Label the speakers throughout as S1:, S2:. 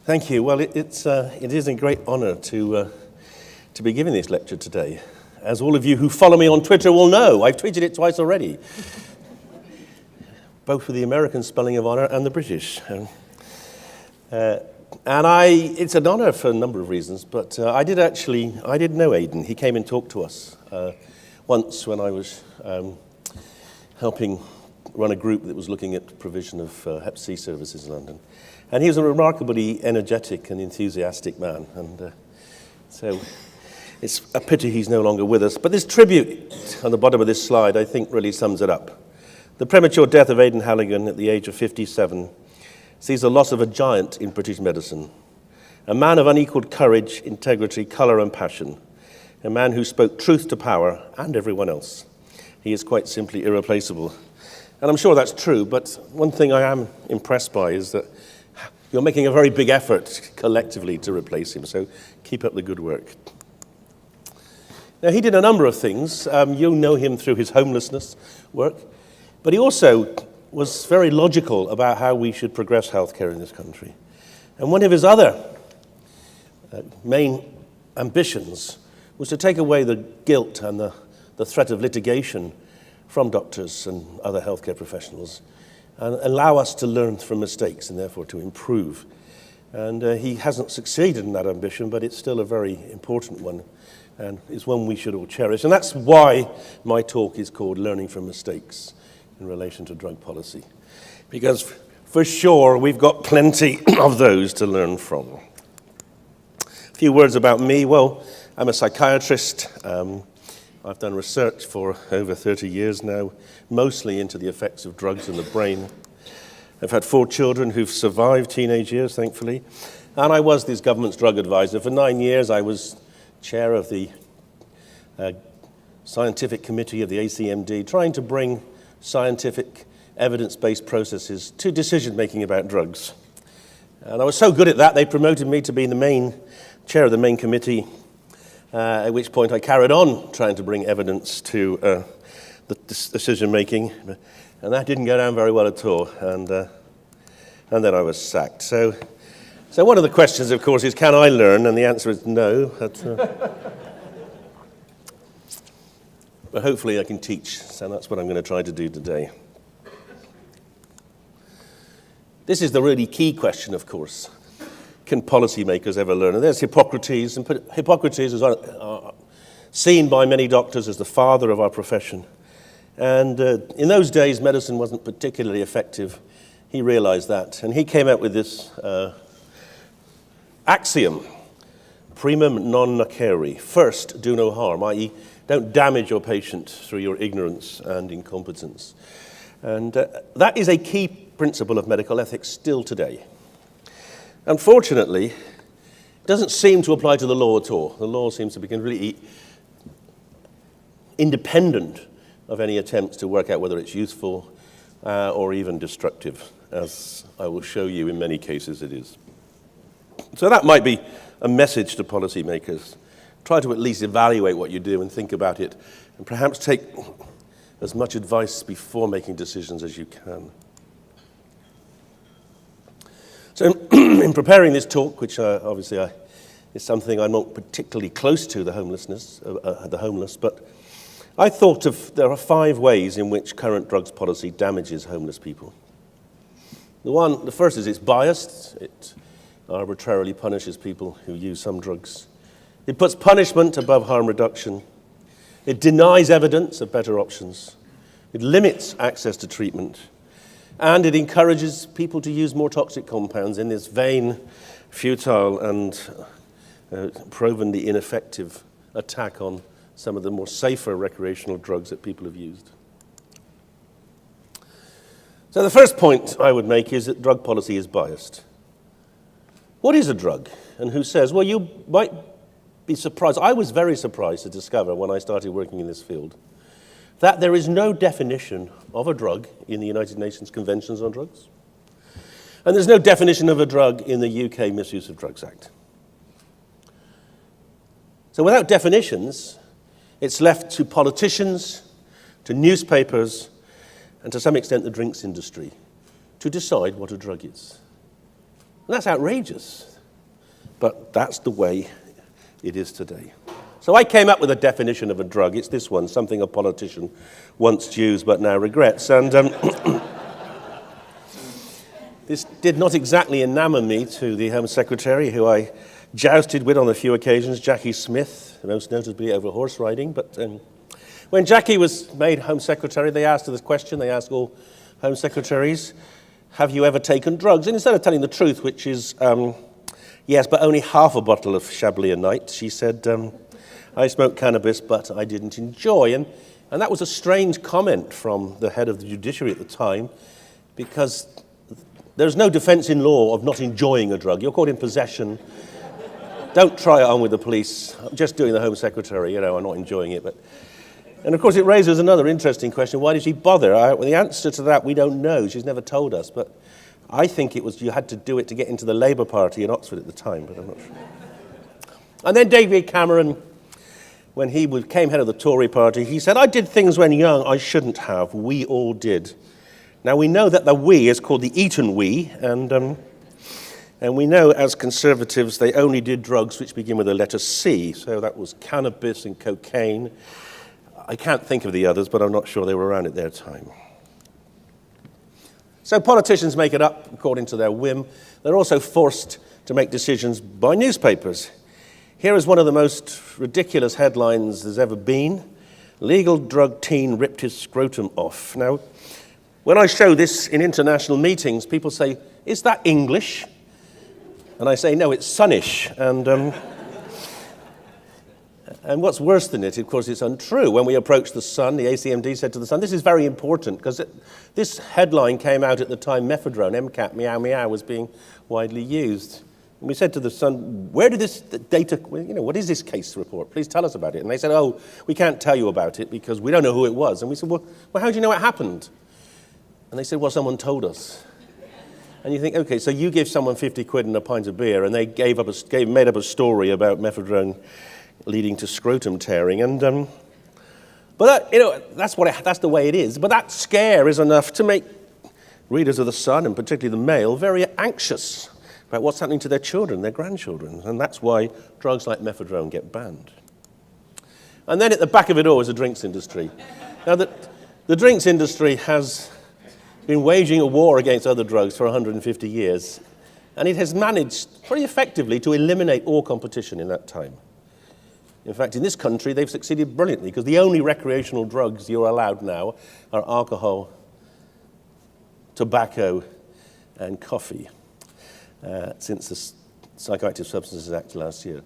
S1: Thank you. Well, it is a great honour to be giving this lecture today. As all of you who follow me on Twitter will know, I've tweeted it twice already, both with the American spelling of honour and the British. It's an honour for a number of reasons, but I did know Aidan. He came and talked to us once when I was helping run a group that was looking at provision of Hep C services in London. And he was a remarkably energetic and enthusiastic man. And so it's a pity he's no longer with us. But this tribute on the bottom of this slide, I think, really sums it up. The premature death of Aidan Halligan at the age of 57 sees the loss of a giant in British medicine, a man of unequaled courage, integrity, colour and passion, a man who spoke truth to power and everyone else. He is quite simply irreplaceable. And I'm sure that's true, but one thing I am impressed by is that you're making a very big effort collectively to replace him, so keep up the good work. Now, he did a number of things. You'll know him through his homelessness work, but he also was very logical about how we should progress healthcare in this country. And one of his other main ambitions was to take away the guilt and the threat of litigation from doctors and other healthcare professionals, and allow us to learn from mistakes and therefore to improve. And he hasn't succeeded in that ambition, but it's still a very important one, and it's one we should all cherish. And that's why my talk is called Learning from Mistakes in relation to drug policy, because for sure we've got plenty of those to learn from. A few words about me. Well, I'm a psychiatrist. I've done research for over 30 years now, mostly into the effects of drugs in the brain. I've had 4 children who've survived teenage years, thankfully. And I was this government's drug advisor. For 9 years, I was chair of the scientific committee of the ACMD, trying to bring scientific, evidence-based processes to decision-making about drugs. And I was so good at that, they promoted me to be the main chair of the main committee, at which point I carried on trying to bring evidence to the decision-making, and that didn't go down very well at all, and then I was sacked. So one of the questions, of course, is can I learn? And the answer is no. But hopefully I can teach, so that's what I'm going to try to do today. This is the really key question, of course. Can policymakers ever learn? And there's Hippocrates, and Hippocrates is seen by many doctors as the father of our profession. And in those days, medicine wasn't particularly effective. He realized that, and he came out with this axiom, primum non nocere, first do no harm, i.e. don't damage your patient through your ignorance and incompetence. And that is a key principle of medical ethics still today. Unfortunately, it doesn't seem to apply to the law at all. The law seems to be completely independent of any attempts to work out whether it's useful or even destructive, as I will show you in many cases it is. So that might be a message to policymakers. Try to at least evaluate what you do and think about it, and perhaps take as much advice before making decisions as you can. So in preparing this talk, which obviously is something I'm not particularly close to, the homeless, but I thought there are 5 ways in which current drugs policy damages homeless people. The first is it's biased. It arbitrarily punishes people who use some drugs. It puts punishment above harm reduction. It denies evidence of better options. It limits access to treatment. And it encourages people to use more toxic compounds in this vain, futile, and provenly ineffective attack on some of the more safer recreational drugs that people have used. So the first point I would make is that drug policy is biased. What is a drug? And who says? Well, you might be surprised. I was very surprised to discover when I started working in this field that there is no definition of a drug in the United Nations Conventions on Drugs. And there's no definition of a drug in the UK Misuse of Drugs Act. So without definitions, it's left to politicians, to newspapers, and to some extent the drinks industry to decide what a drug is. And that's outrageous. but that's the way it is today. So I came up with a definition of a drug. It's this one, something a politician once used but now regrets. And this did not exactly enamor me to the Home Secretary, who I jousted with on a few occasions, Jackie Smith, most notably over horse riding. But when Jackie was made Home Secretary, they asked her this question. They asked all Home Secretaries, have you ever taken drugs? And instead of telling the truth, which is, yes, but only half a bottle of Chablis a night, she said, I smoked cannabis, but I didn't enjoy. And that was a strange comment from the head of the judiciary at the time, because there's no defense in law of not enjoying a drug. You're caught in possession. Don't try it on with the police. I'm just doing the Home Secretary, I'm not enjoying it. And of course, it raises another interesting question. Why did she bother? The answer to that, we don't know. She's never told us. But I think it was you had to do it to get into the Labour Party in Oxford at the time, but I'm not sure. And then David Cameron, when he became head of the Tory party, he said, I did things when young I shouldn't have. We all did. Now, we know that the we is called the Eton we, and we know as Conservatives they only did drugs which begin with the letter C, so that was cannabis and cocaine. I can't think of the others, but I'm not sure they were around at their time. So politicians make it up according to their whim. They're also forced to make decisions by newspapers. Here is one of the most ridiculous headlines there's ever been. Legal drug teen ripped his scrotum off. Now, when I show this in international meetings, people say, is that English? And I say, no, it's Sunnish. And what's worse than it, of course, it's untrue. When we approached the Sun, the ACMD said to the Sun, this is very important, because this headline came out at the time mephedrone, MCAT, meow, meow, was being widely used. And we said to the Sun, where did this data, what is this case report? Please tell us about it. And they said, oh, we can't tell you about it because we don't know who it was. And we said, well, how do you know it happened? And they said, well, someone told us. And you think, okay, so you give someone 50 quid and a pint of beer, and they made up a story about mephedrone leading to scrotum tearing. And but that's the way it is. But that scare is enough to make readers of the Sun, and particularly the Mail, very anxious about what's happening to their children, their grandchildren. And that's why drugs like mephedrone get banned. And then at the back of it all is the drinks industry. Now, the drinks industry has been waging a war against other drugs for 150 years, and it has managed pretty effectively to eliminate all competition in that time. In fact, in this country, they've succeeded brilliantly, because the only recreational drugs you're allowed now are alcohol, tobacco, and coffee, since the Psychoactive Substances Act last year.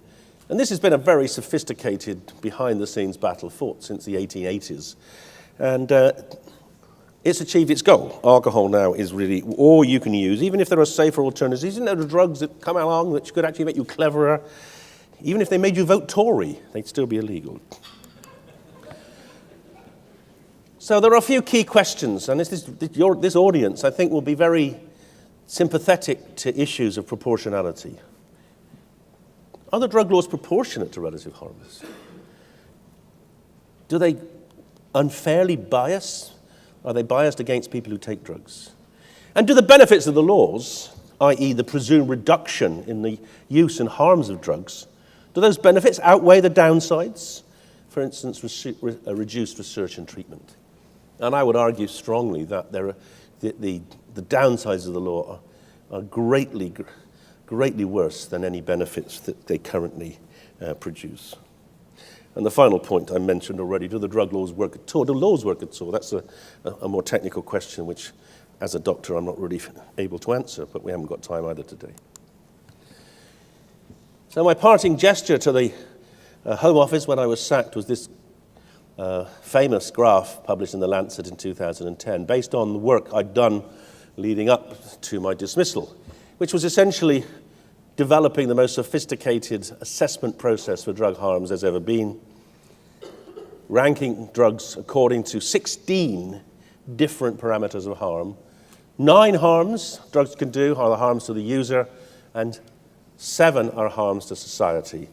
S1: And this has been a very sophisticated, behind-the-scenes battle fought since the 1880s. And it's achieved its goal. Alcohol now is really all you can use, even if there are safer alternatives, even though there are drugs that come along which could actually make you cleverer. Even if they made you vote Tory, they'd still be illegal. So there are a few key questions, and this audience, I think, will be very sympathetic to issues of proportionality. Are the drug laws proportionate to relative harms? Do they unfairly bias? Are they biased against people who take drugs? And do the benefits of the laws, i.e. the presumed reduction in the use and harms of drugs, do those benefits outweigh the downsides? For instance, reduced research and treatment. And I would argue strongly that the downsides of the law are greatly worse than any benefits that they currently produce. And the final point I mentioned already, do the drug laws work at all? Do laws work at all? That's a more technical question, which, as a doctor, I'm not really able to answer, but we haven't got time either today. So my parting gesture to the Home Office when I was sacked was this famous graph published in The Lancet in 2010, based on the work I'd done leading up to my dismissal, which was essentially developing the most sophisticated assessment process for drug harms there's ever been, ranking drugs according to 16 different parameters of harm. 9 harms drugs can do are the harms to the user, and 7 are harms to society.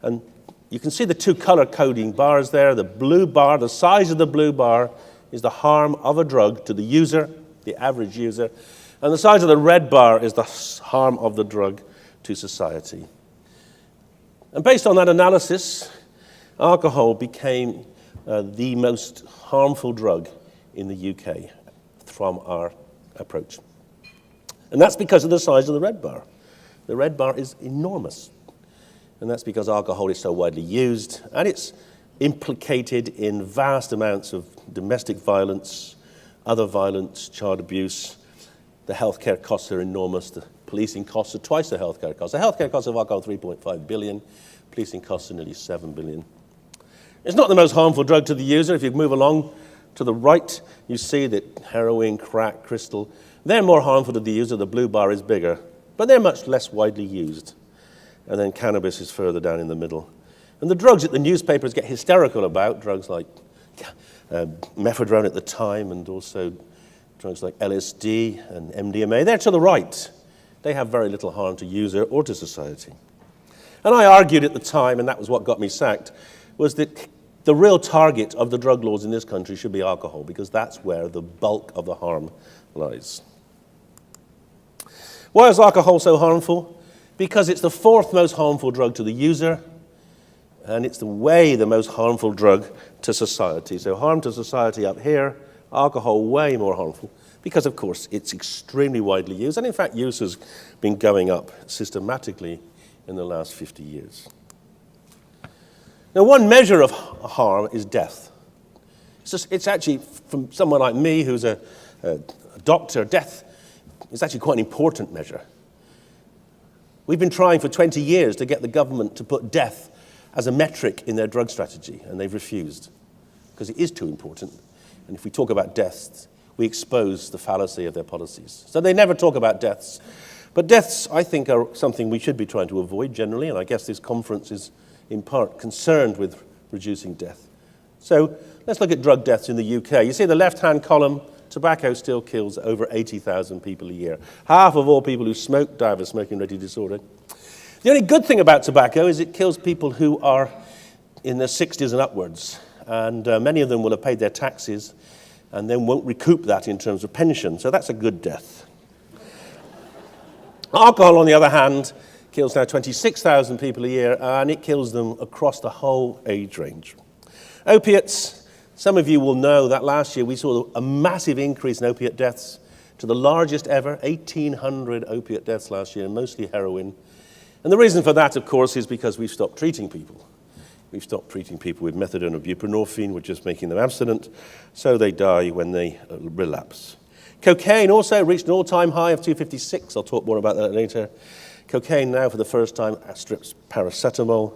S1: And you can see the 2 color coding bars there. The blue bar, the size of the blue bar, is the harm of a drug to the user, the average user, and the size of the red bar is the harm of the drug to society. And based on that analysis, alcohol became the most harmful drug in the UK from our approach. And that's because of the size of the red bar. The red bar is enormous. And that's because alcohol is so widely used, and it's implicated in vast amounts of domestic violence, other violence, child abuse. The healthcare costs are enormous. The policing costs are twice the healthcare costs. The healthcare costs of alcohol are 3.5 billion. Policing costs are nearly 7 billion. It's not the most harmful drug to the user. If you move along to the right, you see that heroin, crack, crystal, they're more harmful to the user. The blue bar is bigger, but they're much less widely used. And then cannabis is further down in the middle. And the drugs that the newspapers get hysterical about, drugs like methadone at the time, and also drugs like LSD and MDMA, they're to the right. They have very little harm to user or to society. And I argued at the time, and that was what got me sacked, was that the real target of the drug laws in this country should be alcohol, because that's where the bulk of the harm lies. Why is alcohol so harmful? Because it's the fourth most harmful drug to the user, and it's the most harmful drug to society. So harm to society up here, alcohol way more harmful, because of course it's extremely widely used, and in fact use has been going up systematically in the last 50 years. Now, one measure of harm is death. It's actually, from someone like me who's a doctor, death is actually quite an important measure. We've been trying for 20 years to get the government to put death as a metric in their drug strategy, and they've refused, because it is too important. And if we talk about deaths, we expose the fallacy of their policies. So they never talk about deaths. But deaths, I think, are something we should be trying to avoid generally, and I guess this conference is in part concerned with reducing death. So let's look at drug deaths in the UK. You see the left-hand column, tobacco still kills over 80,000 people a year. Half of all people who smoke die of a smoking-related disorder. The only good thing about tobacco is it kills people who are in their 60s and upwards, and many of them will have paid their taxes and then won't recoup that in terms of pension, so that's a good death. Alcohol, on the other hand, kills now 26,000 people a year, and it kills them across the whole age range. Opiates, some of you will know that last year we saw a massive increase in opiate deaths to the largest ever, 1,800 opiate deaths last year, mostly heroin. And the reason for that, of course, is because we've stopped treating people. We've stopped treating people with methadone or buprenorphine, we're just making them abstinent, so they die when they relapse. Cocaine also reached an all-time high of 256. I'll talk more about that later. Cocaine now, for the first time, outstrips paracetamol.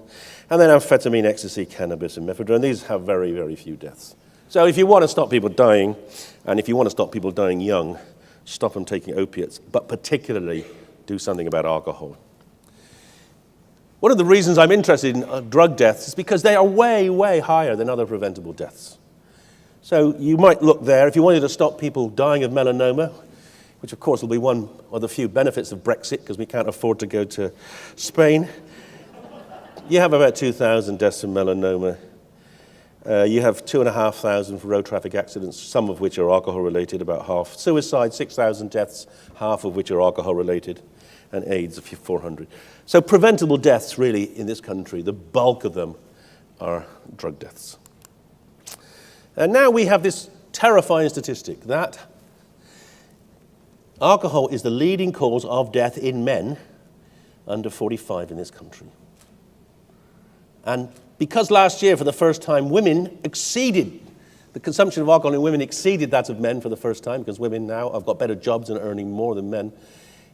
S1: And then amphetamine, ecstasy, cannabis, and methadone. These have very, very few deaths. So if you want to stop people dying, and if you want to stop people dying young, stop them taking opiates, but particularly do something about alcohol. One of the reasons I'm interested in drug deaths is because they are way, way higher than other preventable deaths. So you might look there, if you wanted to stop people dying of melanoma, which of course will be one of the few benefits of Brexit, because we can't afford to go to Spain. You have about 2,000 deaths from melanoma. You have 2,500 for road traffic accidents, some of which are alcohol-related, about half. Suicide, 6,000 deaths, half of which are alcohol-related. And AIDS, 400. So preventable deaths, really, in this country, the bulk of them are drug deaths. And now we have this terrifying statistic that alcohol is the leading cause of death in men under 45 in this country. And because last year, for the first time, the consumption of alcohol in women exceeded that of men for the first time, because women now have got better jobs and are earning more than men,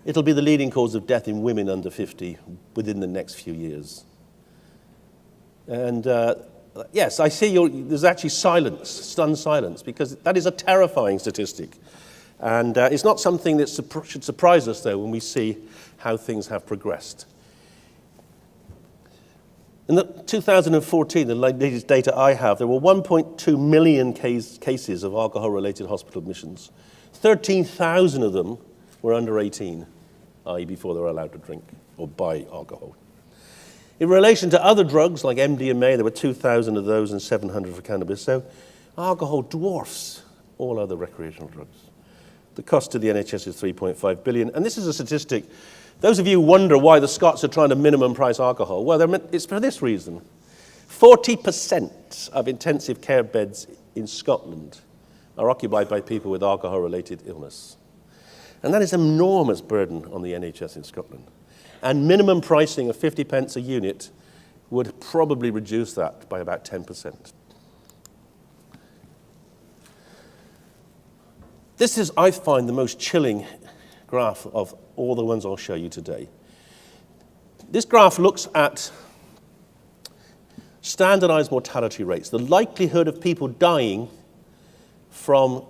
S1: it'll be the leading cause of death in women under 50 within the next few years. And yes, I see there's actually silence, stunned silence, because that is a terrifying statistic. And it's not something that should surprise us, though, when we see how things have progressed. In 2014, the latest data I have, there were 1.2 million cases of alcohol-related hospital admissions. 13,000 of them were under 18, i.e. before they were allowed to drink or buy alcohol. In relation to other drugs like MDMA, there were 2,000 of those and 700 for cannabis. So alcohol dwarfs all other recreational drugs. The cost to the NHS is 3.5 billion. And this is a statistic. Those of you who wonder why the Scots are trying to minimum price alcohol, well, it's for this reason. 40% of intensive care beds in Scotland are occupied by people with alcohol-related illness. And that is an enormous burden on the NHS in Scotland. And minimum pricing of 50 pence a unit would probably reduce that by about 10%. This is, I find, the most chilling graph of all the ones I'll show you today. This graph looks at standardized mortality rates, the likelihood of people dying from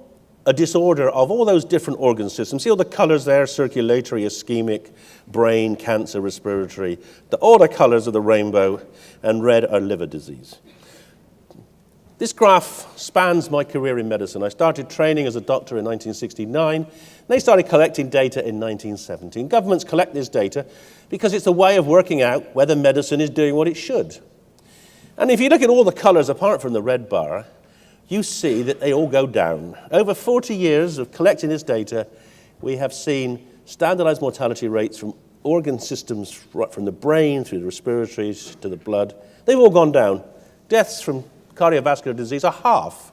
S1: a disorder of all those different organ systems. See all the colors there, circulatory, ischemic, brain, cancer, respiratory, all the colors of the rainbow, and red are liver disease. This graph spans my career in medicine. I started training as a doctor in 1969. They started collecting data in 1970. And governments collect this data because it's a way of working out whether medicine is doing what it should. And if you look at all the colors apart from the red bar, you see that they all go down. Over 40 years of collecting this data, we have seen standardized mortality rates from organ systems, right from the brain through the respiratories to the blood. They've all gone down. Deaths from cardiovascular disease are half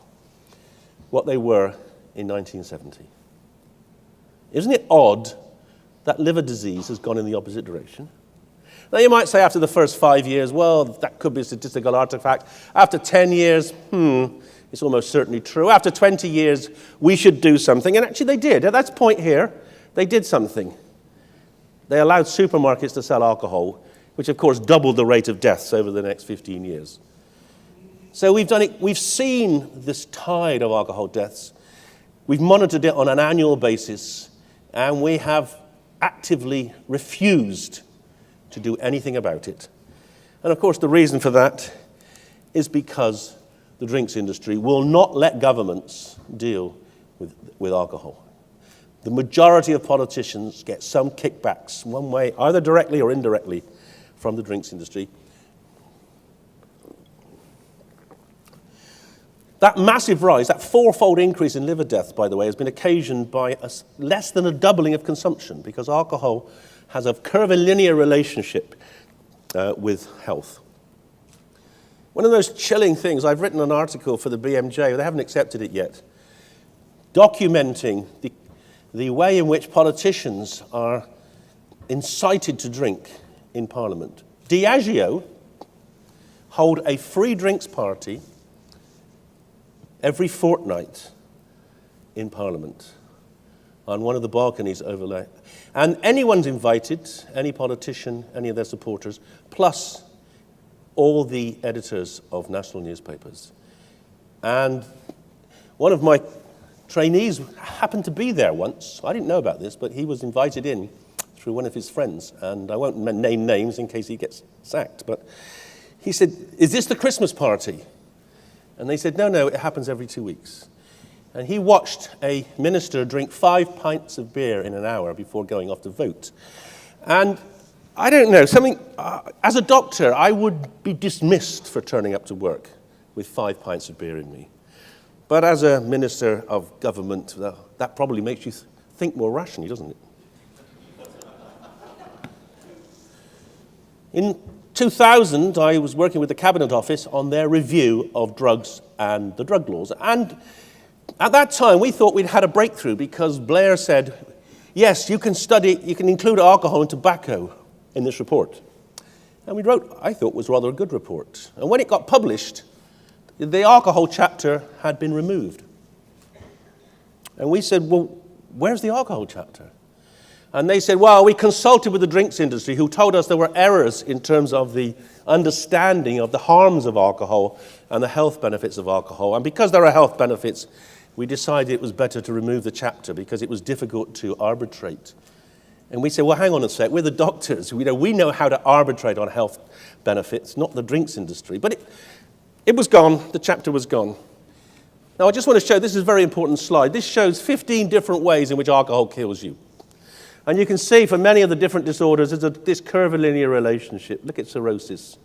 S1: what they were in 1970. Isn't it odd that liver disease has gone in the opposite direction? Now you might say after the first 5 years, well, that could be a statistical artifact. After 10 years, it's almost certainly true. After 20 years, we should do something. And actually they did. At that point here, they did something. They allowed supermarkets to sell alcohol, which of course doubled the rate of deaths over the next 15 years. So we've done it. We've seen this tide of alcohol deaths. We've monitored it on an annual basis, and we have actively refused to do anything about it. And of course, the reason for that is because the drinks industry will not let governments deal with alcohol. The majority of politicians get some kickbacks, one way, either directly or indirectly, from the drinks industry. That massive rise, that fourfold increase in liver deaths, by the way, has been occasioned by less than a doubling of consumption, because alcohol has a curvilinear relationship with health. One of those chilling things, I've written an article for the BMJ, they haven't accepted it yet, documenting the way in which politicians are incited to drink in Parliament. Diageo hold a free drinks party every fortnight in Parliament on one of the balconies overlay. And anyone's invited, any politician, any of their supporters, plus all the editors of national newspapers. And one of my trainees happened to be there once. I didn't know about this, but he was invited in through one of his friends. And I won't name names in case he gets sacked. But he said, "Is this the Christmas party?" And they said, no, it happens every 2 weeks. And he watched a minister drink 5 pints of beer in an hour before going off to vote. And I don't know, as a doctor, I would be dismissed for turning up to work with 5 pints of beer in me. But as a minister of government, that probably makes you think more rationally, doesn't it? In 2000, I was working with the Cabinet Office on their review of drugs and the drug laws. And at that time, we thought we'd had a breakthrough because Blair said, yes, you can include alcohol and tobacco in this report. And we wrote, I thought, was rather a good report. And when it got published, the alcohol chapter had been removed. And we said, well, where's the alcohol chapter? And they said, well, we consulted with the drinks industry who told us there were errors in terms of the understanding of the harms of alcohol and the health benefits of alcohol. And because there are health benefits, we decided it was better to remove the chapter because it was difficult to arbitrate. And we said, well, hang on a sec, we're the doctors. We know how to arbitrate on health benefits, not the drinks industry. But it was gone, the chapter was gone. Now, I just want to show, this is a very important slide. This shows 15 different ways in which alcohol kills you. And you can see for many of the different disorders, there's this curvilinear relationship. Look at cirrhosis.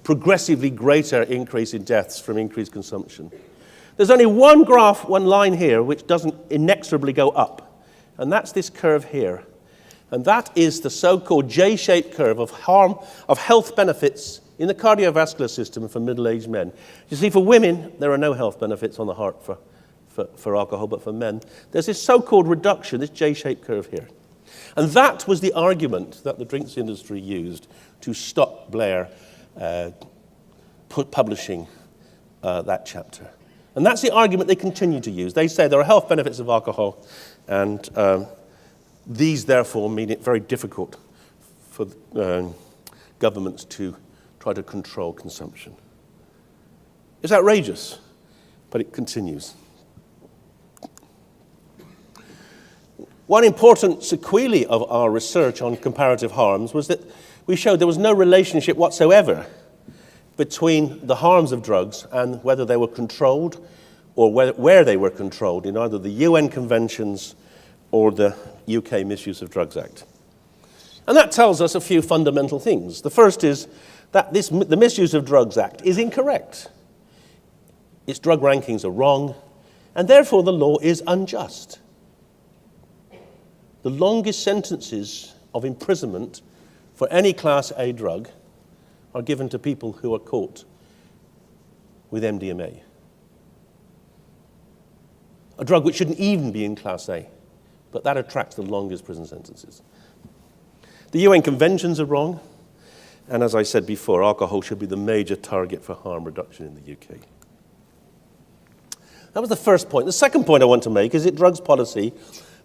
S1: Progressively greater increase in deaths from increased consumption. There's only one graph, one line here, which doesn't inexorably go up, and that's this curve here. And that is the so-called J-shaped curve of health benefits in the cardiovascular system for middle-aged men. You see, for women, there are no health benefits on the heart for alcohol, but for men, there's this so-called reduction, this J-shaped curve here. And that was the argument that the drinks industry used to stop Blair publishing that chapter. And that's the argument they continue to use. They say there are health benefits of alcohol, and these, therefore, mean it very difficult for governments to try to control consumption. It's outrageous, but it continues. One important sequelae of our research on comparative harms was that we showed there was no relationship whatsoever between the harms of drugs and whether they were controlled or where they were controlled in either the UN conventions or the UK Misuse of Drugs Act. And that tells us a few fundamental things. The first is that the Misuse of Drugs Act is incorrect. Its drug rankings are wrong, and therefore the law is unjust. The longest sentences of imprisonment for any Class A drug are given to people who are caught with MDMA, a drug which shouldn't even be in Class A, but that attracts the longest prison sentences. The UN conventions are wrong, and as I said before, alcohol should be the major target for harm reduction in the UK. That was the first point. The second point I want to make is that drugs policy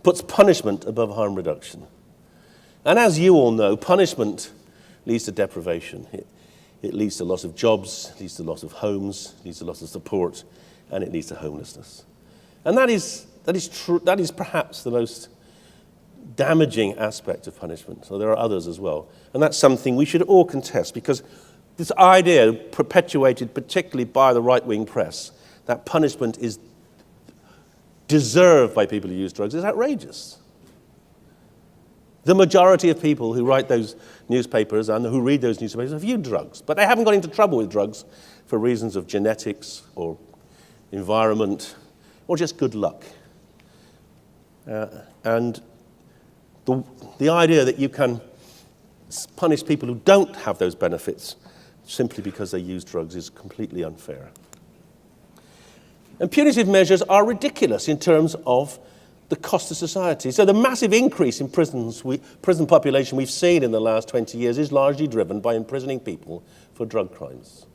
S1: puts punishment above harm reduction. And as you all know, punishment leads to deprivation. It leads to loss of jobs, leads to loss of homes, leads to loss of support, and it leads to homelessness. And that is perhaps the most damaging aspect of punishment. So there are others as well. And that's something we should all contest, because this idea, perpetuated particularly by the right-wing press, that punishment is deserved by people who use drugs, is outrageous. The majority of people who write those newspapers and who read those newspapers have used drugs, but they haven't got into trouble with drugs for reasons of genetics or environment or just good luck. And the idea that you can punish people who don't have those benefits simply because they use drugs is completely unfair. And punitive measures are ridiculous in terms of the cost to society. So the massive increase in prison population we've seen in the last 20 years is largely driven by imprisoning people for drug crimes.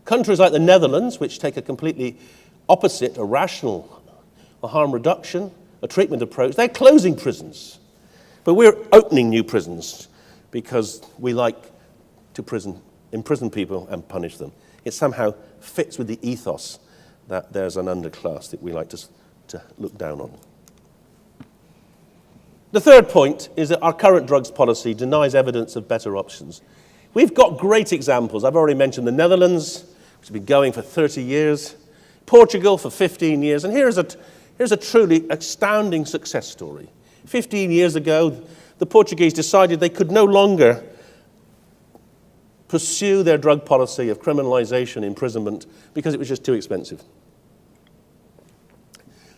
S1: Countries like the Netherlands, which take a completely opposite, a rational, a harm reduction, a treatment approach, they're closing prisons. But we're opening new prisons because we like to imprison people and punish them. It somehow fits with the ethos that there's an underclass that we like to look down on. The third point is that our current drugs policy denies evidence of better options. We've got great examples. I've already mentioned the Netherlands, which has been going for 30 years, Portugal for 15 years, and here's a truly astounding success story. 15 years ago, the Portuguese decided they could no longer pursue their drug policy of criminalization, imprisonment, because it was just too expensive.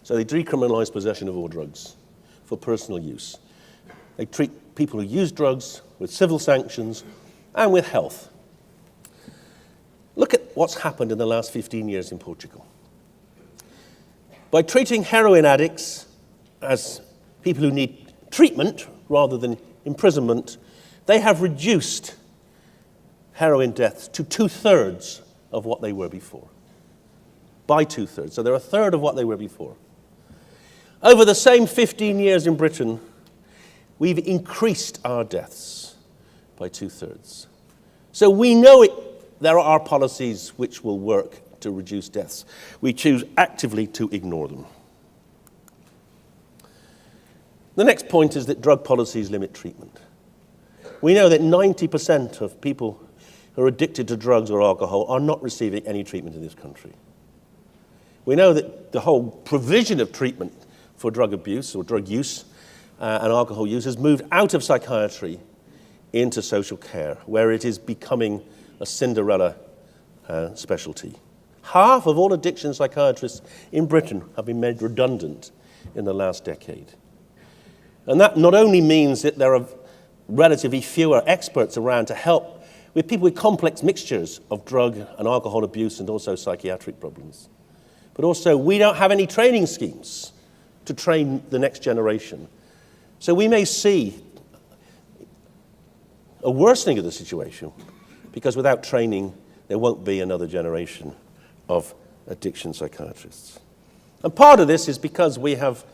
S1: So they decriminalized possession of all drugs for personal use. They treat people who use drugs with civil sanctions and with health. Look at what's happened in the last 15 years in Portugal. By treating heroin addicts as people who need treatment rather than imprisonment, they have reduced heroin deaths to 2/3 of what they were before. By 2/3. So they're a third of what they were before. Over the same 15 years in Britain, we've increased our deaths by 2/3. So we know there are policies which will work to reduce deaths. We choose actively to ignore them. The next point is that drug policies limit treatment. We know that 90% of people who are addicted to drugs or alcohol are not receiving any treatment in this country. We know that the whole provision of treatment for drug abuse or drug use and alcohol use has moved out of psychiatry into social care, where it is becoming a Cinderella specialty. Half of all addiction psychiatrists in Britain have been made redundant in the last decade. And that not only means that there are relatively fewer experts around to help with people with complex mixtures of drug and alcohol abuse and also psychiatric problems, but also we don't have any training schemes to train the next generation. So we may see a worsening of the situation because without training, there won't be another generation of addiction psychiatrists. And part of this is because we have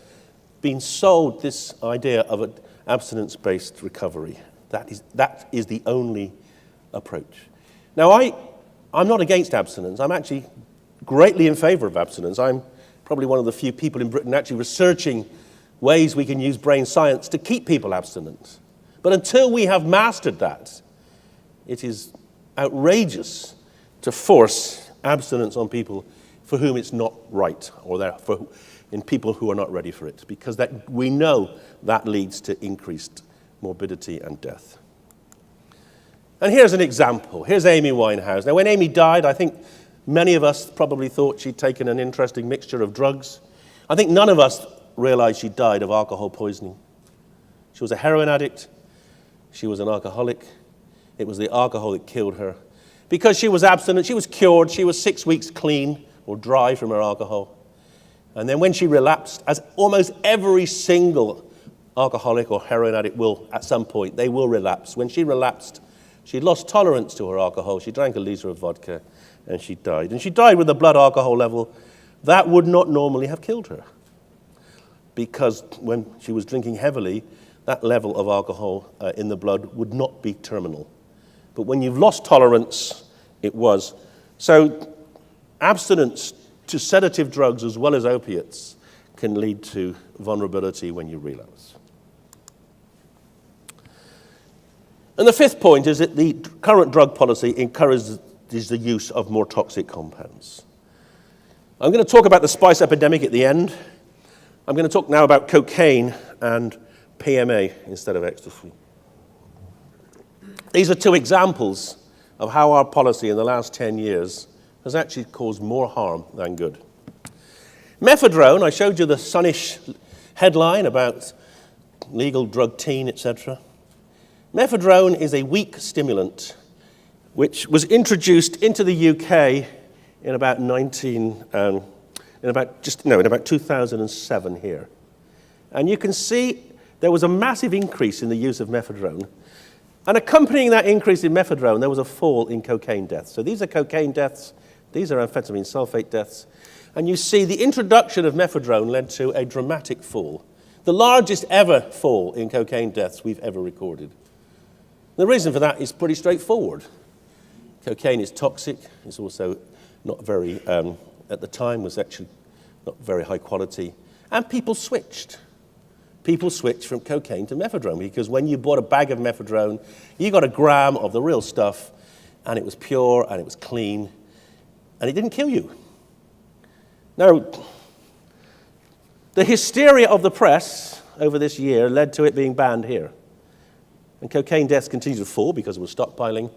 S1: been sold this idea of an abstinence-based recovery. That is the only approach. Now, I'm not against abstinence. I'm actually greatly in favor of abstinence. I'm probably one of the few people in Britain actually researching ways we can use brain science to keep people abstinent. But until we have mastered that, it is outrageous to force abstinence on people for whom it's not right, or in people who are not ready for it, because we know that leads to increased morbidity and death. And here's an example. Here's Amy Winehouse. Now, when Amy died, I think many of us probably thought she'd taken an interesting mixture of drugs. I think none of us realized she died of alcohol poisoning. She was a heroin addict. She was an alcoholic. It was the alcohol that killed her. Because she was abstinent, she was cured. She was 6 weeks clean or dry from her alcohol. And then when she relapsed, as almost every single alcoholic or heroin addict will at some point, they will relapse. When she relapsed, she lost tolerance to her alcohol. She drank a liter of vodka and she died. And she died with a blood alcohol level that would not normally have killed her, because when she was drinking heavily, that level of alcohol in the blood would not be terminal. But when you've lost tolerance, it was. So abstinence to sedative drugs as well as opiates can lead to vulnerability when you relapse. And the fifth point is that the current drug policy encourages the use of more toxic compounds. I'm going to talk about the spice epidemic at the end. I'm going to talk now about cocaine and PMA instead of ecstasy. These are two examples of how our policy in the last 10 years has actually caused more harm than good. Mephedrone, I showed you the sunnish headline about legal drug teen, etc. Mephedrone is a weak stimulant which was introduced into the UK in about 2007 here. And you can see there was a massive increase in the use of mephedrone. And accompanying that increase in mephedrone, there was a fall in cocaine deaths. So these are cocaine deaths. These are amphetamine sulfate deaths. And you see the introduction of mephedrone led to a dramatic fall, the largest ever fall in cocaine deaths we've ever recorded. The reason for that is pretty straightforward. Cocaine is toxic. It's also not very, at the time, was actually not very high quality. And people switched. People switched from cocaine to mephedrone, because when you bought a bag of mephedrone, you got a gram of the real stuff, and it was pure, and it was clean, and it didn't kill you. Now, the hysteria of the press over this year led to it being banned here. And cocaine deaths continued to fall because it was stockpiling.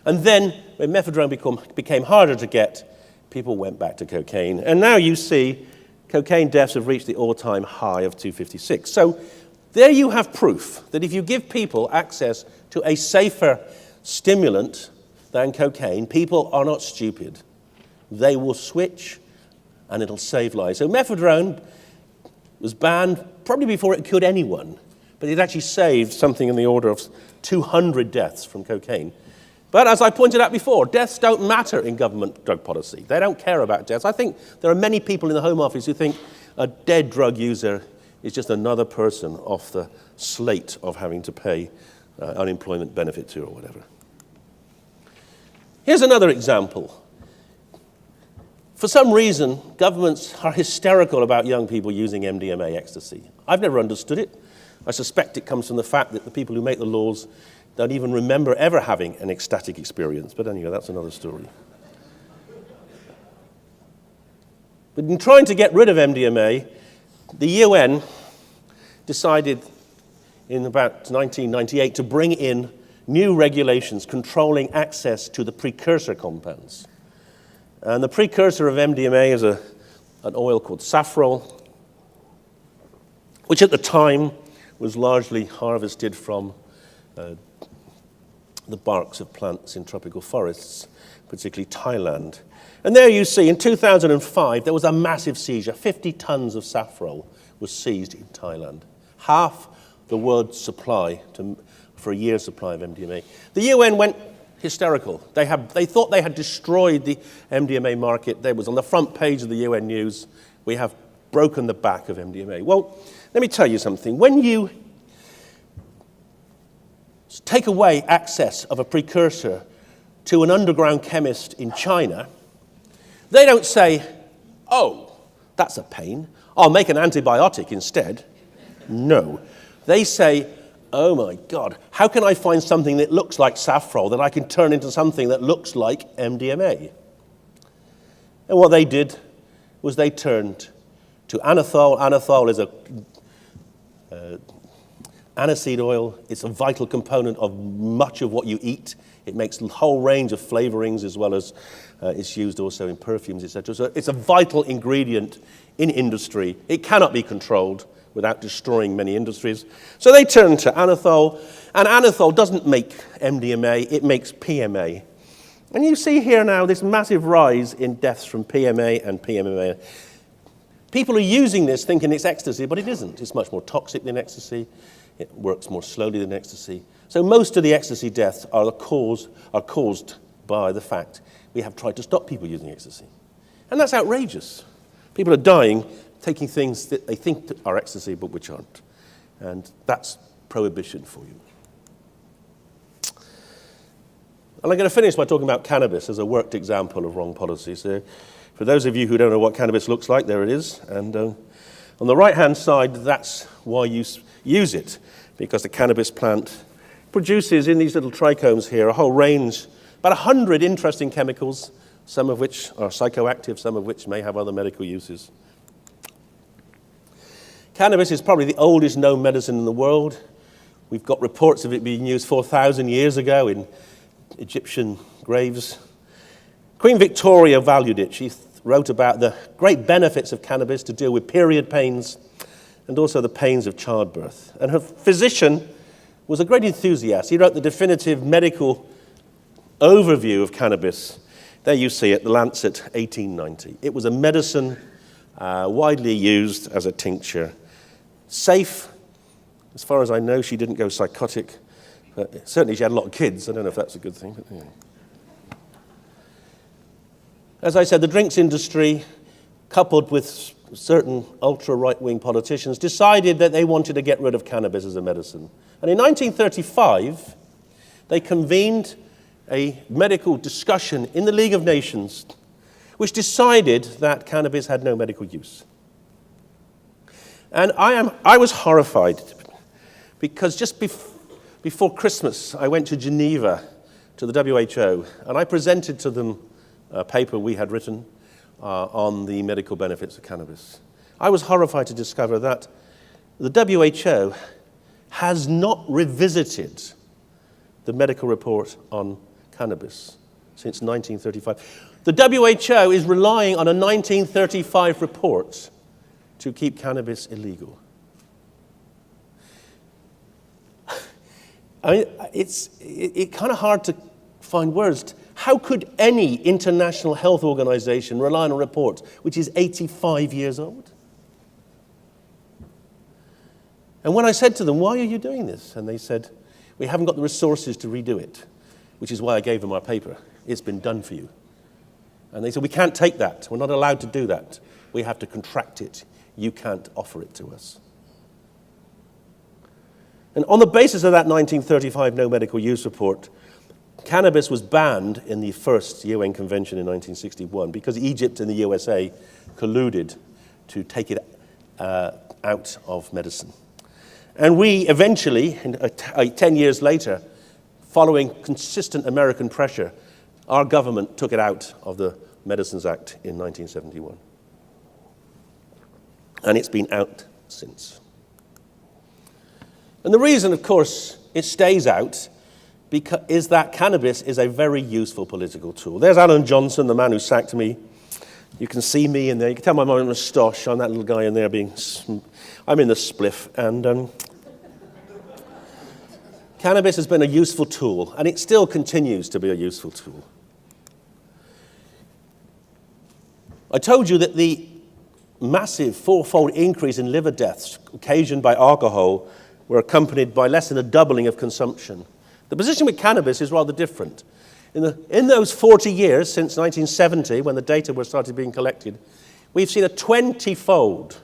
S1: And then, when mephedrone became harder to get, people went back to cocaine. And now you see cocaine deaths have reached the all-time high of 256. So there you have proof that if you give people access to a safer stimulant than cocaine, people are not stupid. They will switch, and it'll save lives. So mephedrone was banned probably before it killed anyone, but it actually saved something in the order of 200 deaths from cocaine. But as I pointed out before, deaths don't matter in government drug policy. They don't care about deaths. I think there are many people in the Home Office who think a dead drug user is just another person off the slate of having to pay unemployment benefit to or whatever. Here's another example. For some reason, governments are hysterical about young people using MDMA ecstasy. I've never understood it. I suspect it comes from the fact that the people who make the laws don't even remember ever having an ecstatic experience. But anyway, that's another story. But in trying to get rid of MDMA, the UN decided in about 1998 to bring in new regulations controlling access to the precursor compounds. And the precursor of MDMA is an oil called saffrole, which at the time was largely harvested from the barks of plants in tropical forests, particularly Thailand. And there you see, in 2005, there was a massive seizure. 50 tons of saffrole was seized in Thailand. Half the world's supply for a year's supply of MDMA. The UN went hysterical. They thought they had destroyed the MDMA market. There was on the front page of the UN News, we have broken the back of MDMA. Well, let me tell you something. When you take away access of a precursor to an underground chemist in China, they don't say, oh, that's a pain, I'll make an antibiotic instead. No. They say, oh my God, how can I find something that looks like saffrole that I can turn into something that looks like MDMA? And what they did was they turned to anethol. Anethol is aniseed oil. It's a vital component of much of what you eat. It makes a whole range of flavorings, as well as it's used also in perfumes, etc. So it's a vital ingredient in industry. It cannot be controlled without destroying many industries. So they turned to anethol, and anethol doesn't make MDMA, it makes PMA. And you see here now this massive rise in deaths from PMA and PMMA. People are using this thinking it's ecstasy, but it isn't. It's much more toxic than ecstasy. It works more slowly than ecstasy. So most of the ecstasy deaths are caused by the fact we have tried to stop people using ecstasy. And that's outrageous. People are dying taking things that they think are ecstasy, but which aren't. And that's prohibition for you. And I'm going to finish by talking about cannabis as a worked example of wrong policy. So for those of you who don't know what cannabis looks like, there it is. And on the right-hand side, that's why you use it, because the cannabis plant produces in these little trichomes here a whole range, about 100 interesting chemicals, some of which are psychoactive, some of which may have other medical uses. Cannabis is probably the oldest known medicine in the world. We've got reports of it being used 4,000 years ago in Egyptian graves. Queen Victoria valued it. She wrote about the great benefits of cannabis to deal with period pains and also the pains of childbirth. And her physician was a great enthusiast. He wrote the definitive medical overview of cannabis. There you see it, The Lancet, 1890. It was a medicine widely used as a tincture. Safe. As far as I know, she didn't go psychotic. But certainly she had a lot of kids. I don't know if that's a good thing. But anyway. As I said, the drinks industry, coupled with certain ultra-right-wing politicians, decided that they wanted to get rid of cannabis as a medicine. And in 1935, they convened a medical discussion in the League of Nations, which decided that cannabis had no medical use. And I was horrified, because just before Christmas, I went to Geneva to the WHO, and I presented to them a paper we had written on the medical benefits of cannabis. I was horrified to discover that the WHO has not revisited the medical report on cannabis since 1935. The WHO is relying on a 1935 report to keep cannabis illegal. I mean, it's kind of hard to find words. How could any international health organization rely on a report which is 85 years old? And when I said to them, why are you doing this? And they said, we haven't got the resources to redo it, which is why I gave them our paper. It's been done for you. And they said, we can't take that. We're not allowed to do that. We have to contract it. You can't offer it to us. And on the basis of that 1935 no medical use report, cannabis was banned in the first UN convention in 1961 because Egypt and the USA colluded to take it out of medicine. And we eventually, 10 years later, following consistent American pressure, our government took it out of the Medicines Act in 1971. And it's been out since. And the reason, of course, it stays out is that cannabis is a very useful political tool. There's Alan Johnson, the man who sacked me. You can see me in there. You can tell my moustache. I'm that little guy in there I'm in the spliff. And cannabis has been a useful tool, and it still continues to be a useful tool. I told you that the massive fourfold increase in liver deaths occasioned by alcohol were accompanied by less than a doubling of consumption. The position with cannabis is rather different. In those 40 years, since 1970, when the data started being collected, we've seen a 20-fold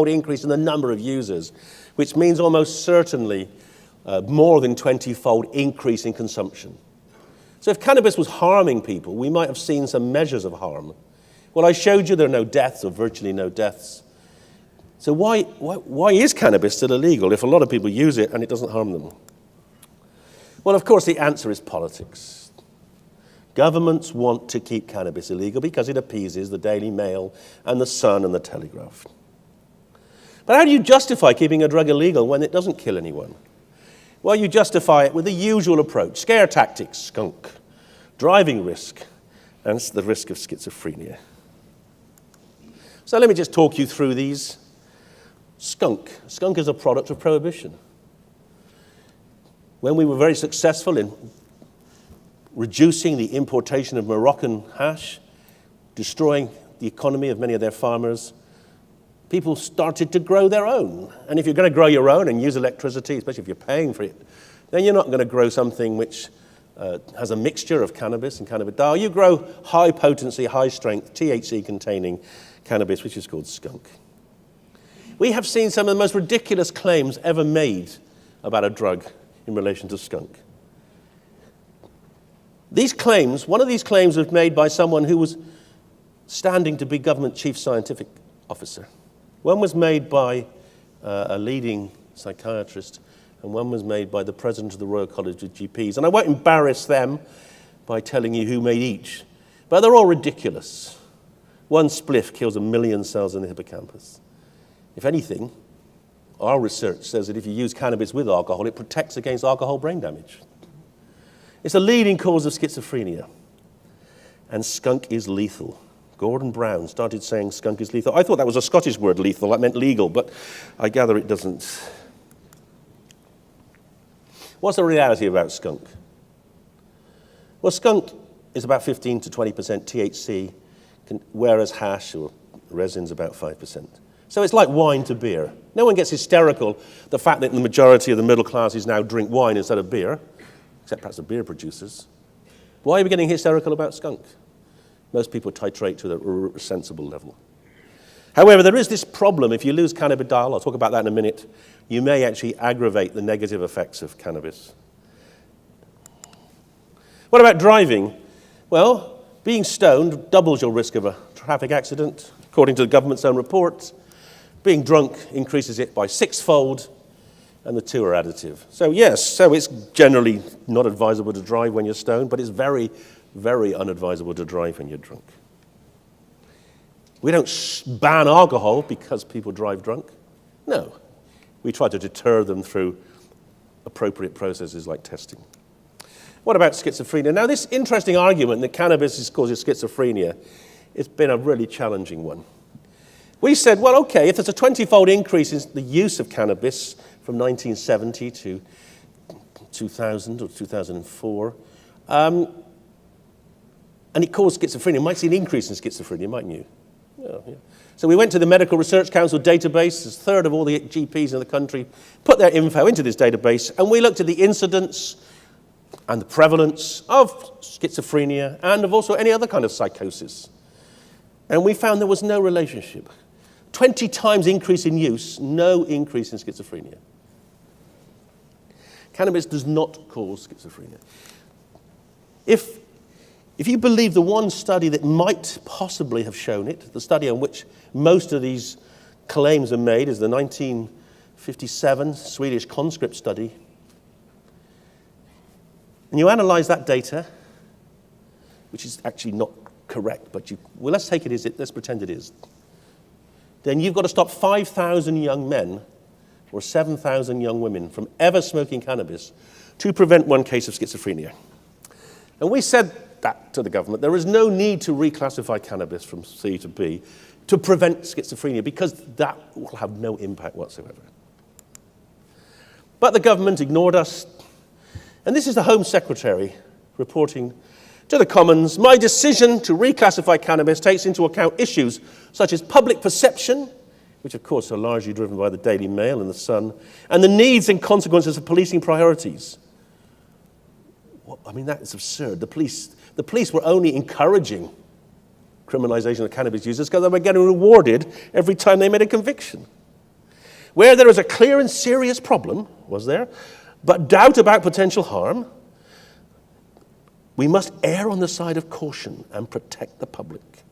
S1: increase in the number of users, which means almost certainly more than 20-fold increase in consumption. So if cannabis was harming people, we might have seen some measures of harm. Well, I showed you there are no deaths, or virtually no deaths. So why is cannabis still illegal if a lot of people use it and it doesn't harm them? Well, of course, the answer is politics. Governments want to keep cannabis illegal because it appeases the Daily Mail and the Sun and the Telegraph. But how do you justify keeping a drug illegal when it doesn't kill anyone? Well, you justify it with the usual approach: scare tactics, skunk, driving risk, and the risk of schizophrenia. So let me just talk you through these. Skunk. Skunk is a product of prohibition. When we were very successful in reducing the importation of Moroccan hash, destroying the economy of many of their farmers, people started to grow their own. And if you're going to grow your own and use electricity, especially if you're paying for it, then you're not going to grow something which has a mixture of cannabis and cannabidiol. You grow high potency, high strength, THC containing cannabis, which is called skunk. We have seen some of the most ridiculous claims ever made about a drug in relation to skunk. These claims, one of these claims was made by someone who was standing to be government chief scientific officer. One was made by a leading psychiatrist, and one was made by the president of the Royal College of GPs. And I won't embarrass them by telling you who made each, but they're all ridiculous. One spliff kills 1 million cells in the hippocampus. If anything, our research says that if you use cannabis with alcohol, it protects against alcohol brain damage. It's a leading cause of schizophrenia. And skunk is lethal. Gordon Brown started saying skunk is lethal. I thought that was a Scottish word, lethal. That meant legal, but I gather it doesn't. What's the reality about skunk? Well, skunk is about 15 to 20% THC, whereas hash or resin's about 5%. So it's like wine to beer. No one gets hysterical the fact that the majority of the middle classes now drink wine instead of beer, except perhaps the beer producers. Why are we getting hysterical about skunk? Most people titrate to a sensible level. However, there is this problem. If you lose cannabidiol, I'll talk about that in a minute, you may actually aggravate the negative effects of cannabis. What about driving? Well, being stoned doubles your risk of a traffic accident, according to the government's own reports. Being drunk increases it by 6-fold, and the two are additive. So yes, so it's generally not advisable to drive when you're stoned, but it's very, very unadvisable to drive when you're drunk. We don't ban alcohol because people drive drunk. No. We try to deter them through appropriate processes like testing. What about schizophrenia? Now, this interesting argument that cannabis causes schizophrenia, it's been a really challenging one. We said, well, okay, if there's a 20-fold increase in the use of cannabis from 1970 to 2000 or 2004, and it caused schizophrenia, you might see an increase in schizophrenia, mightn't you? Yeah. So we went to the Medical Research Council database, a third of all the GPs in the country put their info into this database, and we looked at the incidence and the prevalence of schizophrenia and of also any other kind of psychosis. And we found there was no relationship. 20 times increase in use, no increase in schizophrenia. Cannabis does not cause schizophrenia. If you believe the one study that might possibly have shown it, the study on which most of these claims are made is the 1957 Swedish conscript study, and you analyze that data, which is actually not correct, but let's take it as let's pretend it is. Then you've got to stop 5,000 young men or 7,000 young women from ever smoking cannabis to prevent one case of schizophrenia. And we said that to the government. There is no need to reclassify cannabis from C to B to prevent schizophrenia, because that will have no impact whatsoever. But the government ignored us. And this is the Home Secretary reporting to the Commons: "My decision to reclassify cannabis takes into account issues such as public perception," which of course are largely driven by the Daily Mail and the Sun, "and the needs and consequences of policing priorities." Well, I mean, that is absurd. The police were only encouraging criminalization of cannabis users because they were getting rewarded every time they made a conviction. Where there is a clear and serious problem, was there, but doubt about potential harm, we must err on the side of caution and protect the public.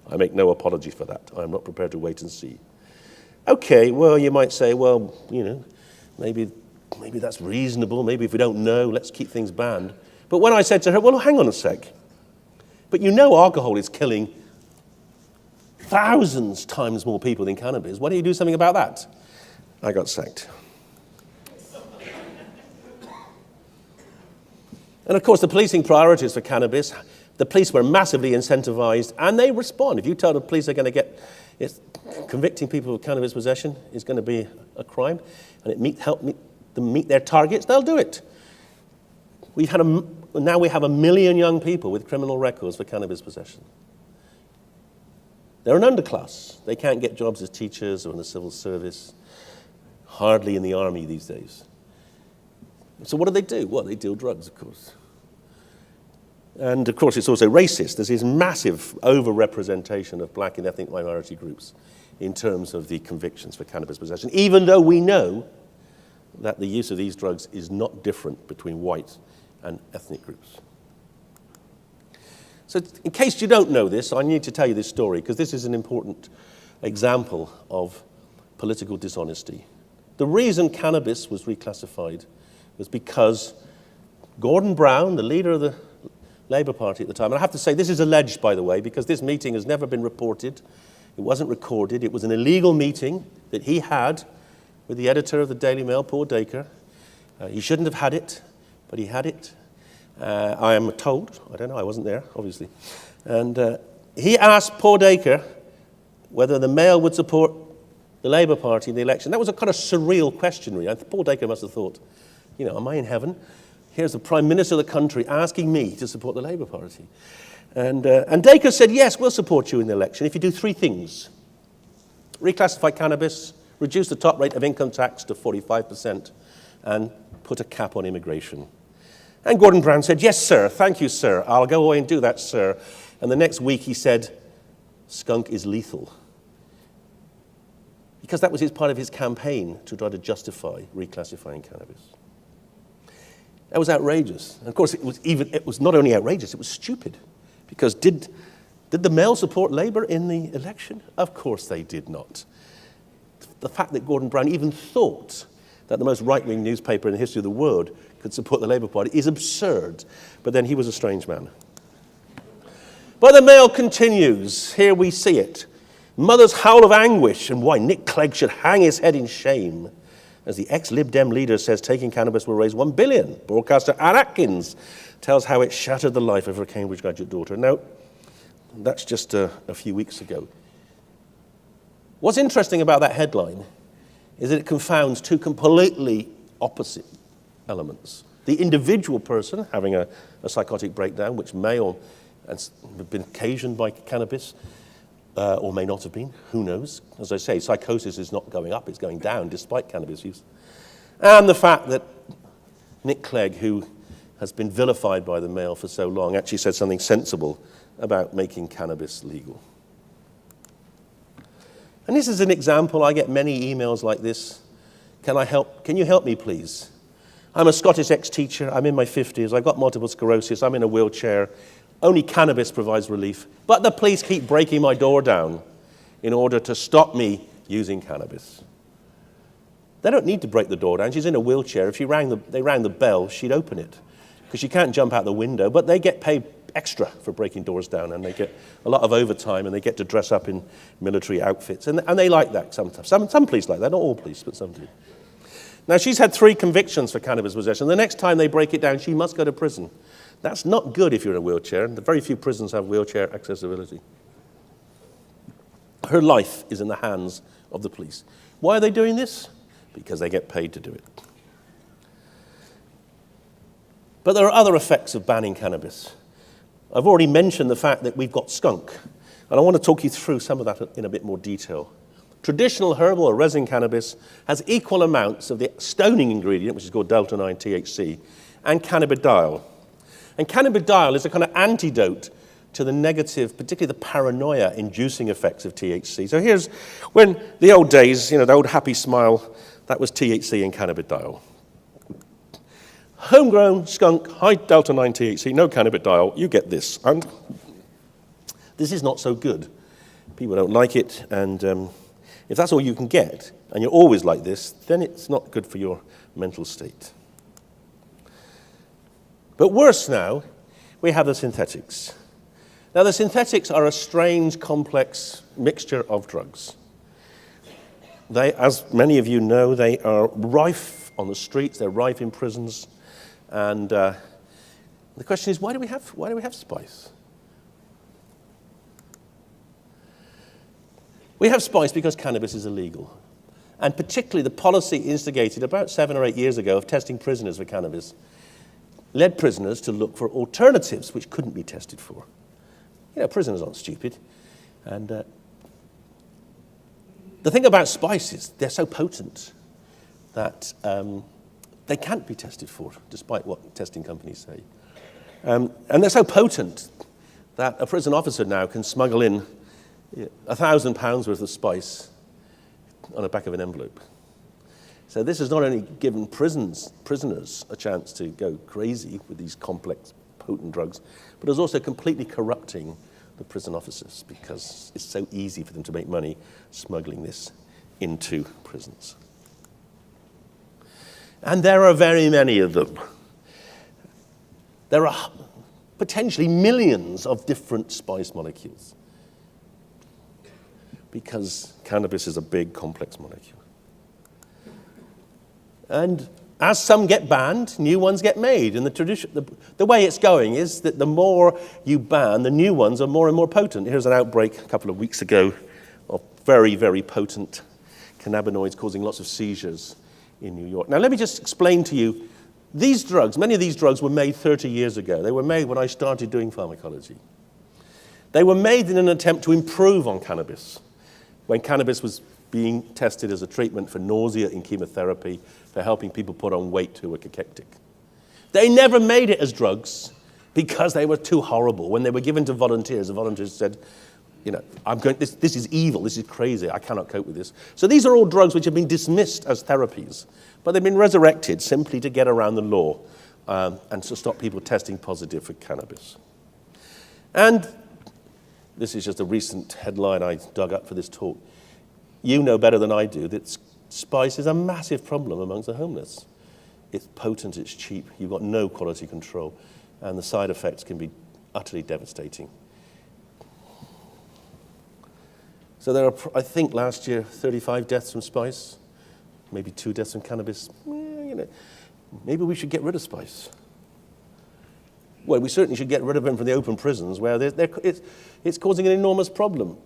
S1: I make no apology for that. I'm not prepared to wait and see. Okay, well, you might say, well, maybe that's reasonable. Maybe if we don't know, let's keep things banned. But when I said to her, well, hang on a sec. But alcohol is killing thousands times more people than cannabis. Why don't you do something about that? I got sacked. And of course, the policing priorities for cannabis, the police were massively incentivized, and they respond. If you tell the police they're going to get, convicting people of cannabis possession is going to be a crime, and it help them meet their targets, they'll do it. Now we have 1 million young people with criminal records for cannabis possession. They're an underclass. They can't get jobs as teachers or in the civil service, hardly in the army these days. So what do? Well, they deal drugs, of course. And of course, it's also racist. There's this massive over-representation of black and ethnic minority groups in terms of the convictions for cannabis possession, even though we know that the use of these drugs is not different between white and ethnic groups. So in case you don't know this, I need to tell you this story, because this is an important example of political dishonesty. The reason cannabis was reclassified was because Gordon Brown, the leader of the Labour Party at the time, and I have to say this is alleged, by the way, because this meeting has never been reported. It wasn't recorded. It was an illegal meeting that he had with the editor of the Daily Mail, Paul Dacre. He shouldn't have had it, but he had it. I am told, I don't know, I wasn't there, obviously. And he asked Paul Dacre whether the Mail would support the Labour Party in the election. That was a kind of surreal question, really. Paul Dacre must have thought, am I in heaven? Here's the Prime Minister of the country asking me to support the Labour Party. And Dacre said, yes, we'll support you in the election if you do 3 things. Reclassify cannabis, reduce the top rate of income tax to 45%, and put a cap on immigration. And Gordon Brown said, yes, sir, thank you, sir. I'll go away and do that, sir. And the next week he said, skunk is lethal. Because that was part of his campaign to try to justify reclassifying cannabis. That was outrageous. And of course, it was not only outrageous, it was stupid. Because did the Mail support Labour in the election? Of course they did not. The fact that Gordon Brown even thought that the most right-wing newspaper in the history of the world could support the Labour Party is absurd. But then he was a strange man. But the Mail continues. Here we see it. Mother's howl of anguish and why Nick Clegg should hang his head in shame. As the ex-Lib Dem leader says taking cannabis will raise $1 billion. Broadcaster Ann Atkins tells how it shattered the life of her Cambridge graduate daughter. Now, that's just a few weeks ago. What's interesting about that headline is that it confounds 2 completely opposite elements. The individual person having a psychotic breakdown, which may or have been occasioned by cannabis, or may not have been, who knows. As I say, psychosis is not going up, it's going down despite cannabis use. And the fact that Nick Clegg, who has been vilified by the Mail for so long, actually said something sensible about making cannabis legal. And this is an example. I get many emails like this. Can you help me, please? I'm a Scottish ex-teacher, I'm in my 50s, I've got multiple sclerosis, I'm in a wheelchair. Only cannabis provides relief, but the police keep breaking my door down in order to stop me using cannabis. They don't need to break the door down. She's in a wheelchair. If they rang the bell, she'd open it because she can't jump out the window, but they get paid extra for breaking doors down, and they get a lot of overtime, and they get to dress up in military outfits, and they like that sometimes. Some police like that, not all police, but some do. Now, she's had 3 convictions for cannabis possession. The next time they break it down, she must go to prison. That's not good if you're in a wheelchair, and very few prisons have wheelchair accessibility. Her life is in the hands of the police. Why are they doing this? Because they get paid to do it. But there are other effects of banning cannabis. I've already mentioned the fact that we've got skunk, and I want to talk you through some of that in a bit more detail. Traditional herbal or resin cannabis has equal amounts of the stoning ingredient, which is called delta-9 THC, and cannabidiol. And cannabidiol is a kind of antidote to the negative, particularly the paranoia-inducing effects of THC. So here's when the old days, the old happy smile, that was THC and cannabidiol. Homegrown skunk, high delta-9 THC, no cannabidiol, you get this. And this is not so good. People don't like it, and if that's all you can get, and you're always like this, then it's not good for your mental state. But worse now, we have the synthetics. Now, the synthetics are a strange, complex mixture of drugs. They, as many of you know, they are rife on the streets, they're rife in prisons, and the question is, why do we have spice? We have spice because cannabis is illegal, and particularly the policy instigated about 7 or 8 years ago of testing prisoners for cannabis led prisoners to look for alternatives which couldn't be tested for. Prisoners aren't stupid. And the thing about spice is they're so potent that they can't be tested for, despite what testing companies say. And they're so potent that a prison officer now can smuggle in £1,000 worth of spice on the back of an envelope. So this has not only given prisoners a chance to go crazy with these complex, potent drugs, but is also completely corrupting the prison officers because it's so easy for them to make money smuggling this into prisons. And there are very many of them. There are potentially millions of different spice molecules because cannabis is a big, complex molecule. And as some get banned, new ones get made. And the way it's going is that the more you ban, the new ones are more and more potent. Here's an outbreak a couple of weeks ago of very, very potent cannabinoids causing lots of seizures in New York. Now, let me just explain to you, these drugs, many of these drugs were made 30 years ago. They were made when I started doing pharmacology. They were made in an attempt to improve on cannabis, when cannabis was being tested as a treatment for nausea in chemotherapy, for helping people put on weight who were cachectic. They never made it as drugs because they were too horrible. When they were given to volunteers, the volunteers said, this is evil, this is crazy, I cannot cope with this. So these are all drugs which have been dismissed as therapies, but they've been resurrected simply to get around the law and to stop people testing positive for cannabis. And this is just a recent headline I dug up for this talk. You know better than I do that spice is a massive problem amongst the homeless. It's potent, it's cheap, you've got no quality control, and the side effects can be utterly devastating. So there are, I think last year, 35 deaths from spice, maybe 2 deaths from cannabis. Maybe we should get rid of spice. Well, we certainly should get rid of them from the open prisons where it's causing an enormous problem.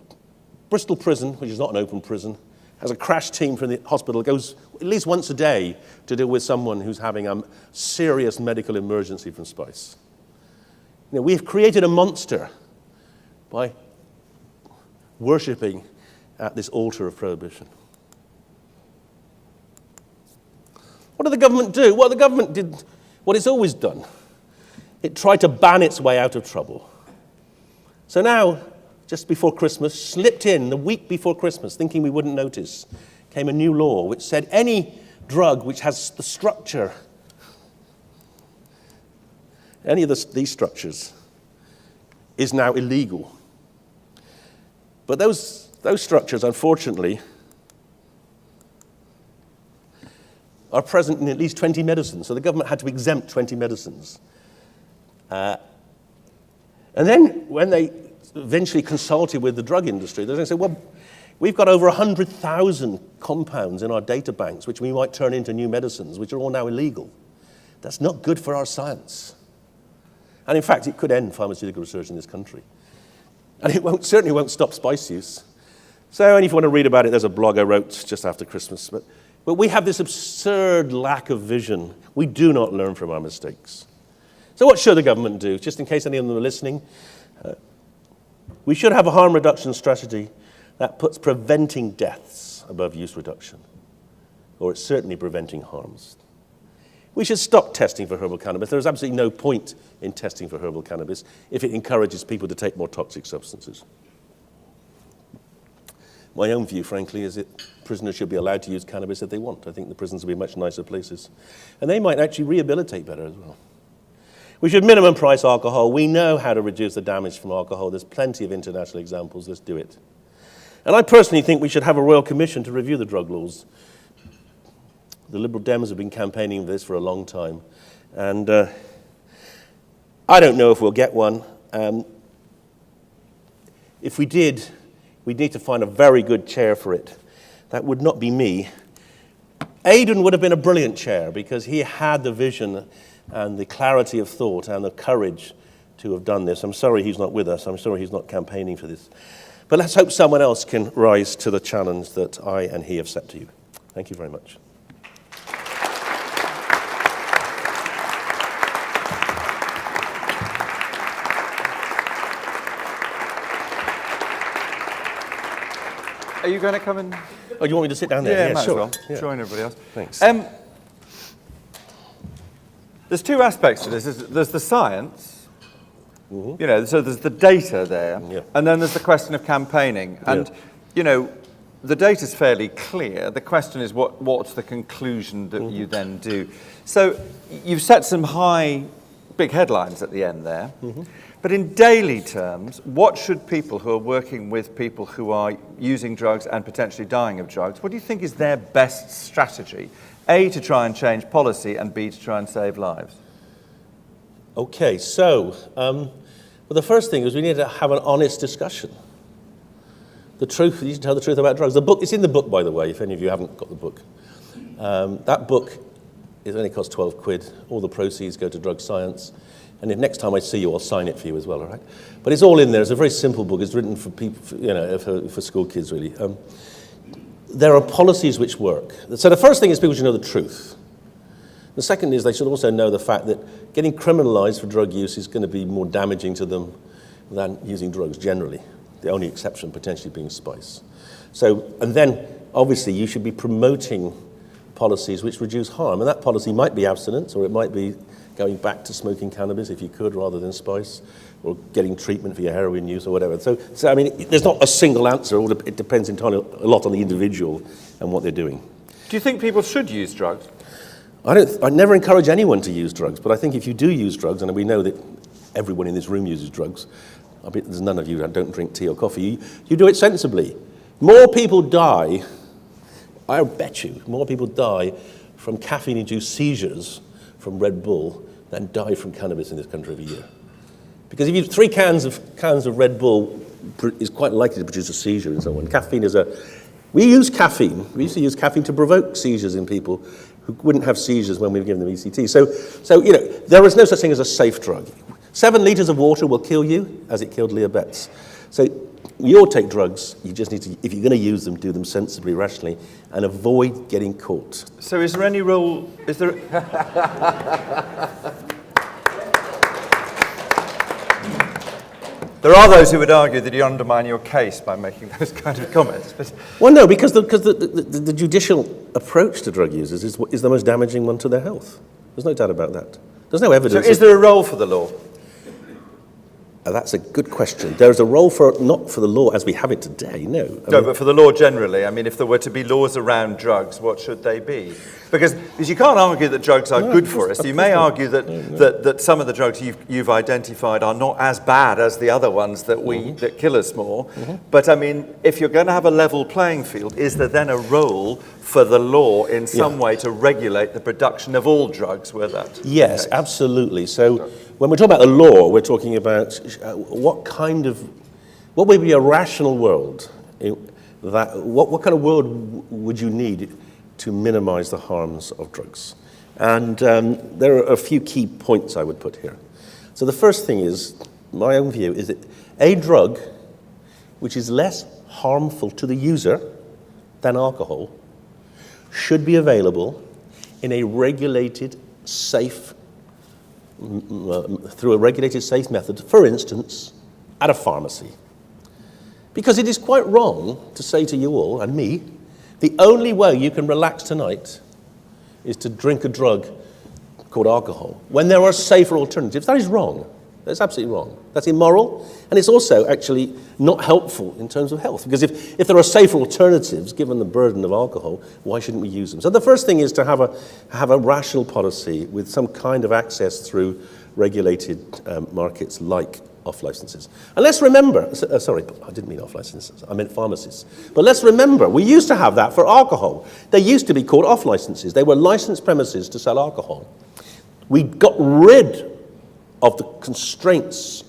S1: Bristol Prison, which is not an open prison, has a crash team from the hospital that goes at least once a day to deal with someone who's having a serious medical emergency from spice. We've created a monster by worshipping at this altar of prohibition. What did the government do? Well, the government did what it's always done. It tried to ban its way out of trouble. So now, just before Christmas, slipped in the week before Christmas, thinking we wouldn't notice, came a new law which said any drug which has the structure, any of these structures, is now illegal. But those structures, unfortunately, are present in at least 20 medicines. So the government had to exempt 20 medicines. And then when they eventually consulted with the drug industry, they said, well, We've got over 100,000 compounds in our data banks, which we might turn into new medicines, which are all now illegal. That's not good for our science. And in fact, it could end pharmaceutical research in this country. And it certainly won't stop spice use. So, and if you want to read about it, there's a blog I wrote just after Christmas. But we have this absurd lack of vision. We do not learn from our mistakes. So what should the government do? Just in case any of them are listening, we should have a harm reduction strategy that puts preventing deaths above use reduction, or it's certainly preventing harms. We should stop testing for herbal cannabis. There's absolutely no point in testing for herbal cannabis if it encourages people to take more toxic substances. My own view, frankly, is that prisoners should be allowed to use cannabis if they want. I think the prisons will be much nicer places. And they might actually rehabilitate better as well. We should minimum price alcohol. We know how to reduce the damage from alcohol. There's plenty of international examples. Let's do it. And I personally think we should have a royal commission to review the drug laws. The Liberal Dems have been campaigning for this for a long time. And I don't know if we'll get one. If we did, we'd need to find a very good chair for it. That would not be me. Aidan would have been a brilliant chair because he had the vision and the clarity of thought and the courage to have done this. I'm sorry he's not with us. I'm sorry he's not campaigning for this. But let's hope someone else can rise to the challenge that I and he have set to you. Thank you very much.
S2: Are you going to come and...
S1: Oh, you want me to sit down there?
S2: Yeah, might
S1: sure.
S2: as well.
S1: Yeah.
S2: Join everybody else.
S1: Thanks.
S2: There's two aspects to this. There's the science, you know, so there's the data there, and then there's the question of campaigning. And, you know, the data's fairly clear. The question is what's the conclusion that you then do? So you've set some big headlines at the end there. But in daily terms, what should people who are working with people who are using drugs and potentially dying of drugs, what do you think is their best strategy? A, to try and change policy, and B, to try and save lives?
S1: Okay, so well, the first thing is we need to have an honest discussion. The truth, you should tell the truth about drugs. The book, it's in the book, by the way, if any of you haven't got the book. That book, it only costs 12 quid. All the proceeds go to drug science. And if next time I see you, I'll sign it for you as well, all right? But it's all in there. It's a very simple book. It's written for people, for school kids, really. There are policies which work. So the first thing is people should know the truth. The second is they should also know the fact that getting criminalized for drug use is going to be more damaging to them than using drugs generally. The only exception potentially being spice. So, and then obviously you should be promoting policies which reduce harm. And that policy might be abstinence, or it might be going back to smoking cannabis if you could rather than spice, or getting treatment for your heroin use or whatever. So I mean, there's not a single answer. It depends entirely a lot on the individual and what they're doing. Do
S2: you think people should use drugs?
S1: I never encourage anyone to use drugs, but I think if you do use drugs, and we know that everyone in this room uses drugs, I bet there's none of you that don't drink tea or coffee, you do it sensibly. More people die, I bet you, more people die from caffeine-induced seizures from Red Bull than die from cannabis in this country every year. Because if you 3 cans of Red Bull is quite likely to produce a seizure in someone. Caffeine is we used to use caffeine to provoke seizures in people who wouldn't have seizures when we were giving them ECT. So you know, there is no such thing as a safe drug. 7 litres of water will kill you, as it killed Leah Betts. So you all take drugs, you just need to, if you're going to use them, do them sensibly, rationally, and avoid getting caught.
S2: So is there any role, There are those who would argue that you undermine your case by making those kind of comments. But
S1: well, no, because the judicial approach to drug users is the most damaging one to their health. There's no doubt about that. There's no evidence.
S2: So is there a role for the law?
S1: That's a good question. There is a role not for the law as we have it today, no.
S2: But for the law generally. I mean, if there were to be laws around drugs, what should they be? Because you can't argue that drugs are good for us. You may argue that some of the drugs you've identified are not as bad as the other ones that kill us more. But I mean, if you're going to have a level playing field, is there then a role for the law in some way to regulate the production of all drugs? Were that?
S1: Yes, absolutely. So when we're talking about the law, we're talking about what would be a rational world what kind of world would you need to minimize the harms of drugs? And there are a few key points I would put here. So the first thing is, my own view, is that a drug which is less harmful to the user than alcohol should be available in a regulated, safe, through a regulated, safe method, for instance, at a pharmacy. Because it is quite wrong to say to you all, and me, the only way you can relax tonight is to drink a drug called alcohol, when there are safer alternatives. That is wrong. That's absolutely wrong. That's immoral, and it's also actually not helpful in terms of health. Because if there are safer alternatives, given the burden of alcohol, why shouldn't we use them? So the first thing is to have a rational policy with some kind of access through regulated markets like off-licenses. And let's remember, sorry, I didn't mean off-licenses, I meant pharmacies. But let's remember, we used to have that for alcohol. They used to be called off-licenses. They were licensed premises to sell alcohol. We got rid of the constraints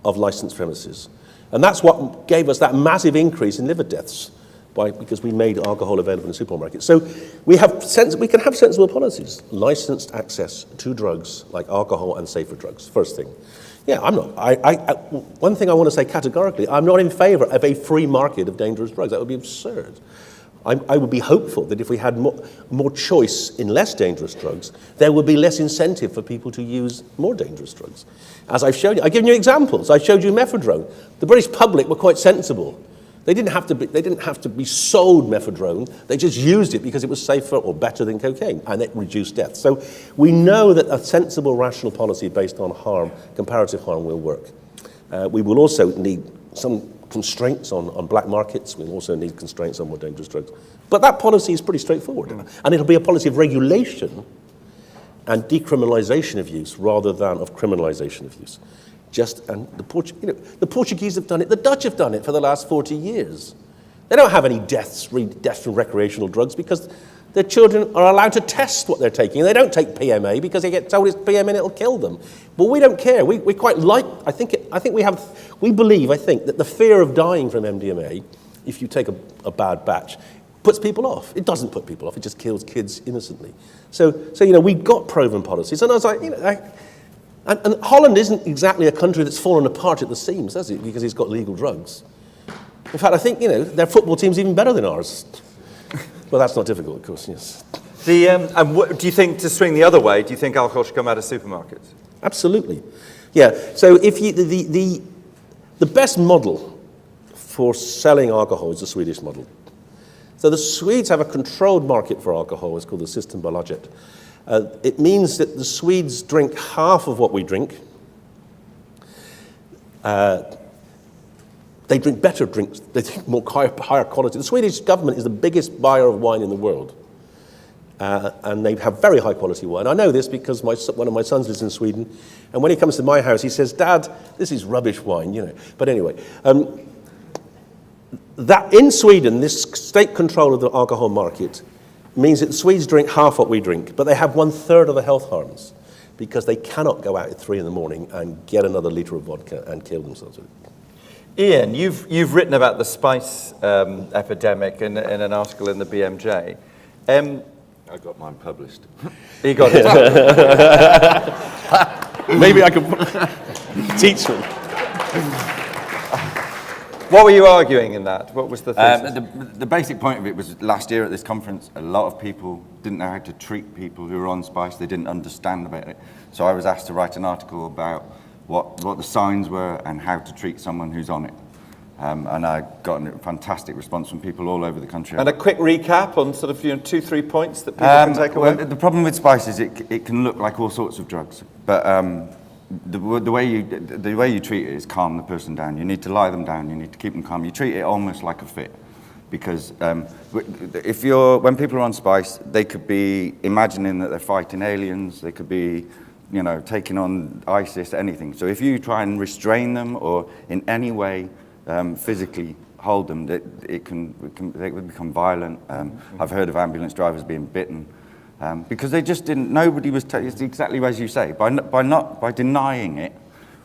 S1: of licensed premises. And that's what gave us that massive increase in liver deaths, because we made alcohol available in supermarkets. So we can have sensible policies, licensed access to drugs like alcohol and safer drugs, first thing. Yeah, I'm not. One thing I want to say categorically, I'm not in favor of a free market of dangerous drugs. That would be absurd. I would be hopeful that if we had more choice in less dangerous drugs, there would be less incentive for people to use more dangerous drugs. As I've shown you, I've given you examples. I showed you mephedrone. The British public were quite sensible. They didn't have to be sold mephedrone. They just used it because it was safer or better than cocaine, and it reduced death. So we know that a sensible, rational policy based on harm, comparative harm, will work. We will also need some constraints on black markets. We'll also need constraints on more dangerous drugs. But that policy is pretty straightforward. And it'll be a policy of regulation and decriminalisation of use rather than of criminalisation of use. The Portuguese have done it. The Dutch have done it for the last 40 years. They don't have any deaths from recreational drugs because their children are allowed to test what they're taking. They don't take PMA because they get told it's PMA and it'll kill them. But we don't care. We quite like. I think we believe that the fear of dying from MDMA, if you take a bad batch, puts people off. It doesn't put people off. It just kills kids innocently. So we've got proven policies, and I was like, and Holland isn't exactly a country that's fallen apart at the seams, has it? Because it's got legal drugs. In fact, I think their football team's even better than ours. Well, that's not difficult, of course. Yes.
S2: Do you think, to swing the other way, do you think alcohol should come out of supermarkets?
S1: Absolutely. Yeah. So if the best model for selling alcohol is the Swedish model. So the Swedes have a controlled market for alcohol. It's called the Systembolaget. It means that the Swedes drink half of what we drink. They drink better drinks. They drink higher quality. The Swedish government is the biggest buyer of wine in the world. And they have very high quality wine. I know this because one of my sons lives in Sweden. And when he comes to my house, he says, "Dad, this is rubbish wine," But anyway, that in Sweden, this state control of the alcohol market means that the Swedes drink half what we drink, but they have 1/3 of the health harms because they cannot go out at 3 a.m. and get another litre of vodka and kill themselves with it.
S2: Ian, you've written about the spice epidemic in an article in the BMJ.
S3: I got mine published.
S2: You got it.
S1: Maybe I could teach them.
S2: What were you arguing in that? What was the thesis?
S3: The basic point of it was last year at this conference, a lot of people didn't know how to treat people who were on spice. They didn't understand about it. So I was asked to write an article about what the signs were and how to treat someone who's on it. And I got a fantastic response from people all over the country.
S2: And a quick recap on sort of 2-3 points that people can take away.
S3: Well, the problem with spice is it can look like all sorts of drugs, but the way you treat it is calm the person down. You need to lie them down. You need to keep them calm. You treat it almost like a fit, because when people are on spice, they could be imagining that they're fighting aliens. They could be taking on ISIS, anything. So if you try and restrain them or in any way physically hold them, they would become violent. I've heard of ambulance drivers being bitten because they just didn't. Nobody was. It's exactly as you say. By denying it,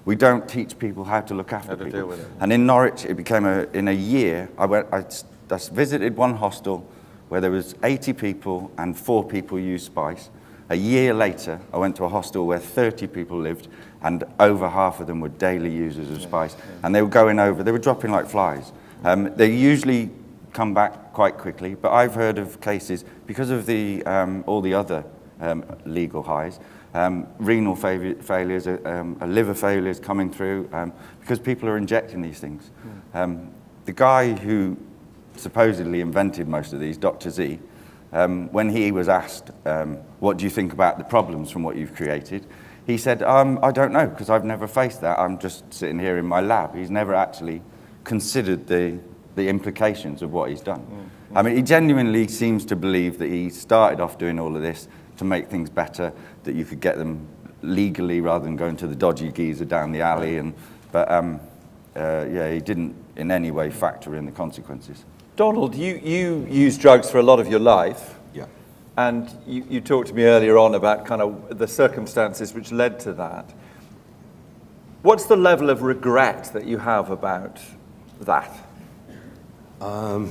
S3: we don't teach people how to look after people.
S2: Deal with it.
S3: And in Norwich, it became in a year. I visited one hostel where there was 80 people and 4 people used spice. A year later, I went to a hostel where 30 people lived, and over half of them were daily users of spice. And they were they were dropping like flies. They usually come back quite quickly, but I've heard of cases, because of all the other legal highs, renal failures, liver failures coming through, because people are injecting these things. The guy who supposedly invented most of these, Dr. Z, when he was asked, what do you think about the problems from what you've created? He said, I don't know, because I've never faced that. I'm just sitting here in my lab. He's never actually considered the implications of what he's done. I mean, he genuinely seems to believe that he started off doing all of this to make things better, that you could get them legally rather than going to the dodgy geezer down the alley. But he didn't in any way factor in the consequences.
S2: Donald, you use drugs for a lot of your life.
S3: Yeah.
S2: And you talked to me earlier on about kind of the circumstances which led to that. What's the level of regret that you have about that?
S4: Well,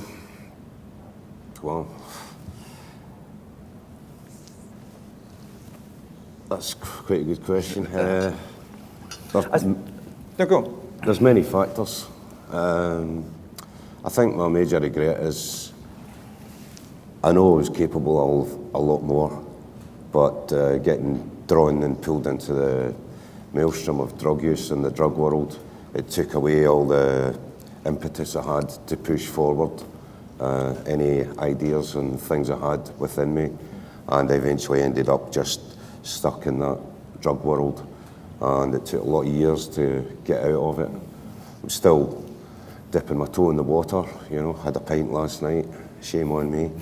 S4: that's quite a good question.
S2: No, go on.
S4: There's many factors. I think my major regret is I know I was capable of a lot more, but getting drawn and pulled into the maelstrom of drug use in the drug world, it took away all the impetus I had to push forward any ideas and things I had within me, and I eventually ended up just stuck in that drug world, and it took a lot of years to get out of it. I'm still dipping my toe in the water, you know, had a pint last night, shame on me.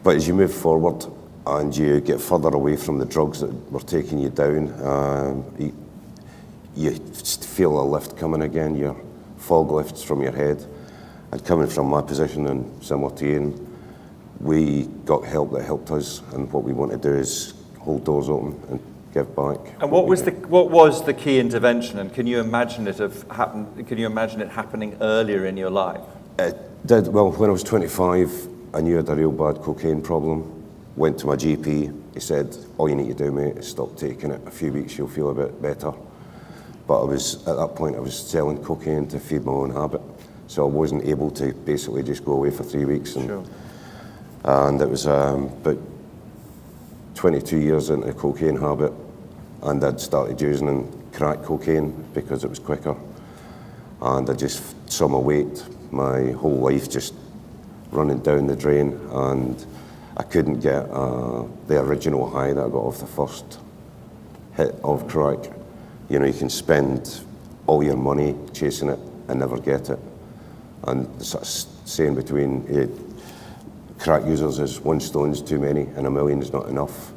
S4: But as you move forward and you get further away from the drugs that were taking you down, you feel a lift coming again, your fog lifts from your head. And coming from my position and similar to Ian, we got help that helped us, and what we want to do is hold doors open and give back.
S2: And what was the key intervention, and can you imagine it happening earlier in your life?
S4: It did. Well, when I was 25, I knew I had a real bad cocaine problem. Went to my GP. He said, all you need to do, mate, is stop taking it. A few weeks, you'll feel a bit better. But at that point, I was selling cocaine to feed my own habit. So I wasn't able to basically just go away for 3 weeks. And it was about 22 years into a cocaine habit, and I'd started using crack cocaine because it was quicker. And I just saw my weight, my whole life just running down the drain, and I couldn't get the original high that I got off the first hit of crack. You know, you can spend all your money chasing it and never get it. And the sort of saying between crack users is 1 stone's too many and 1 million is not enough.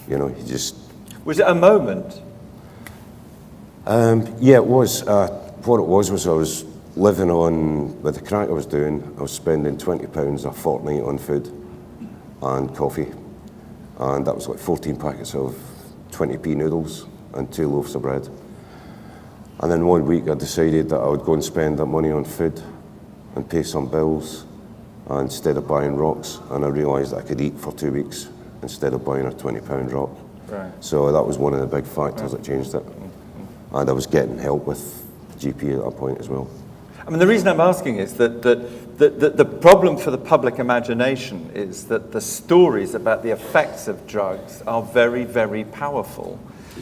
S4: You know, you just...
S2: Was it a moment?
S4: Yeah, it was. What it was I was living on, with the crack I was doing, I was spending £20 a fortnight on food and coffee. And that was like 14 packets of 20p noodles and 2 loaves of bread. And then one week I decided that I would go and spend that money on food and pay some bills instead of buying rocks, and I realised that I could eat for 2 weeks instead of buying a £20 rock.
S2: Right.
S4: So that was one of the big factors that changed it. And I was getting help with GP at that point as well.
S2: I mean, the reason I'm asking is that the problem for the public imagination is that the stories about the effects of drugs are very, very powerful.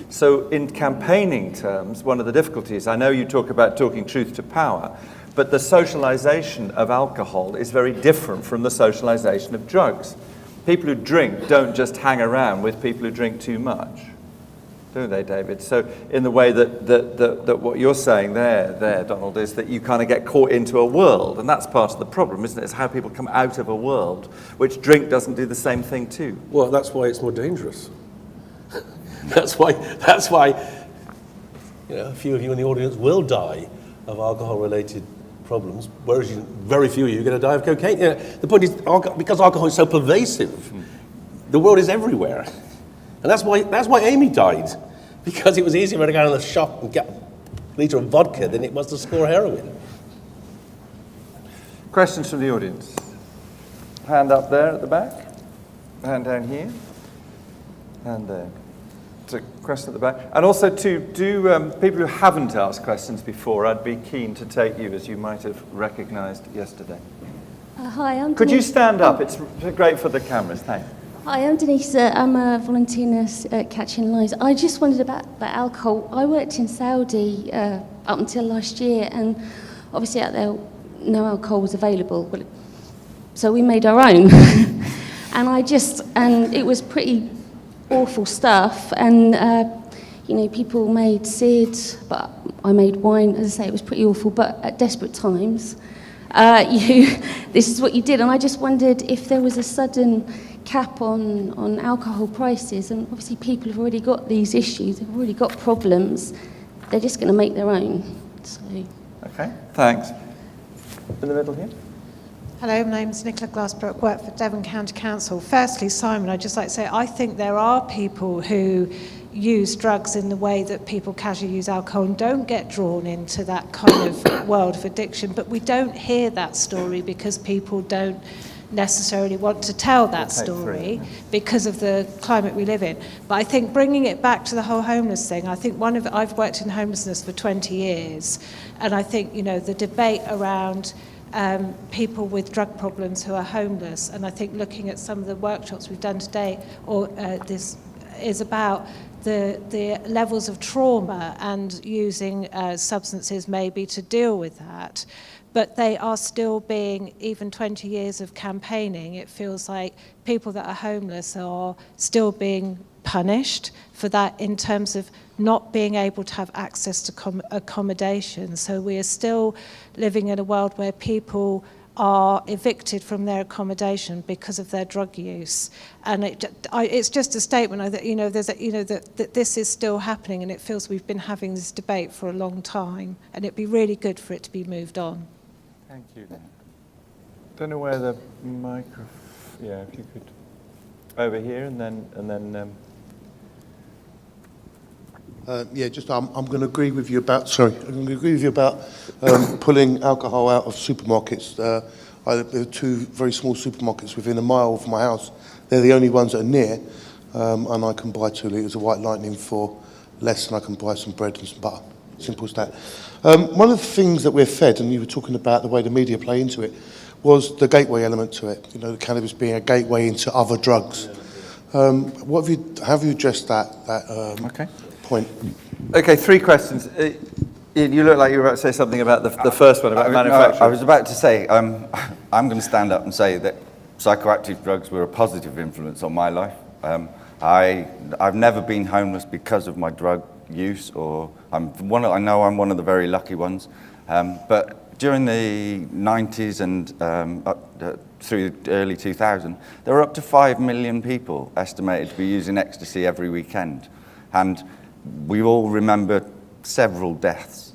S2: So in campaigning terms, one of the difficulties, I know you talk about talking truth to power, but the socialization of alcohol is very different from the socialization of drugs. People who drink don't just hang around with people who drink too much, do they, David? So in the way that what you're saying there, Donald, is that you kind of get caught into a world, and that's part of the problem, isn't it? It's how people come out of a world, which drink doesn't do the same thing too.
S1: Well, that's why it's more dangerous. That's why, you know, a few of you in the audience will die of alcohol-related problems, whereas very few of you are going to die of cocaine. You know, the point is, because alcohol is so pervasive, the world is everywhere. And that's why Amy died, because it was easier to go down to the shop and get a litre of vodka than it was to score heroin.
S2: Questions from the audience? Hand up there at the back. Hand down here. Hand there. So, question at the back. And also, to people who haven't asked questions before, I'd be keen to take you, as you might have recognised yesterday.
S5: Hi, I'm Denise.
S2: Could you stand up? It's great for the cameras. Thanks.
S5: Hi, I'm Denise. I'm a volunteer nurse at Catching Lives. I just wondered about alcohol. I worked in Saudi up until last year, and obviously out there, no alcohol was available. So we made our own. And it was pretty awful stuff. And, people made Sid, but I made wine. As I say, it was pretty awful, but at desperate times, this is what you did. And I just wondered if there was a sudden cap on alcohol prices, and obviously people have already got these issues, they've already got problems, they're just going to make their own. So.
S2: Okay, thanks. In the middle here.
S6: Hello, my name's Nicola Glassbrook, work for Devon County Council. Firstly, Simon, I'd just like to say I think there are people who use drugs in the way that people casually use alcohol and don't get drawn into that kind of world of addiction, but we don't hear that story because people don't necessarily want to tell that story because of the climate we live in. But I think bringing it back to the whole homeless thing, I think I've worked in homelessness for 20 years, and I think, the debate around people with drug problems who are homeless, and I think looking at some of the workshops we've done today, this is about the levels of trauma and using substances maybe to deal with that. But they are still being, even 20 years of campaigning, it feels like people that are homeless are still being punished for that in terms of not being able to have access to accommodation. So we are still living in a world where people are evicted from their accommodation because of their drug use, and it's just a statement that that this is still happening, and it feels we've been having this debate for a long time, and it'd be really good for it to be moved on.
S2: Thank you. Don't know where the microphone. Yeah, if you could over here, and then.
S7: I'm going to agree with you about. Pulling alcohol out of supermarkets. There are two very small supermarkets within a mile of my house. They're the only ones that are near, and I can buy 2 litres of White Lightning for less than I can buy some bread and some butter. Simple as that. One of the things that we're fed, and you were talking about the way the media play into it, was the gateway element to it. The cannabis being a gateway into other drugs. Have you addressed that point?
S2: Okay, 3 questions. You look like you were about to say something about the first one, about manufacturing.
S3: I was about to say, I'm going to stand up and say that psychoactive drugs were a positive influence on my life. I've never been homeless because of my drug use, or I know I'm one of the very lucky ones. But during the 90s and through the early 2000s, there were up to 5 million people estimated to be using ecstasy every weekend. And we all remember several deaths.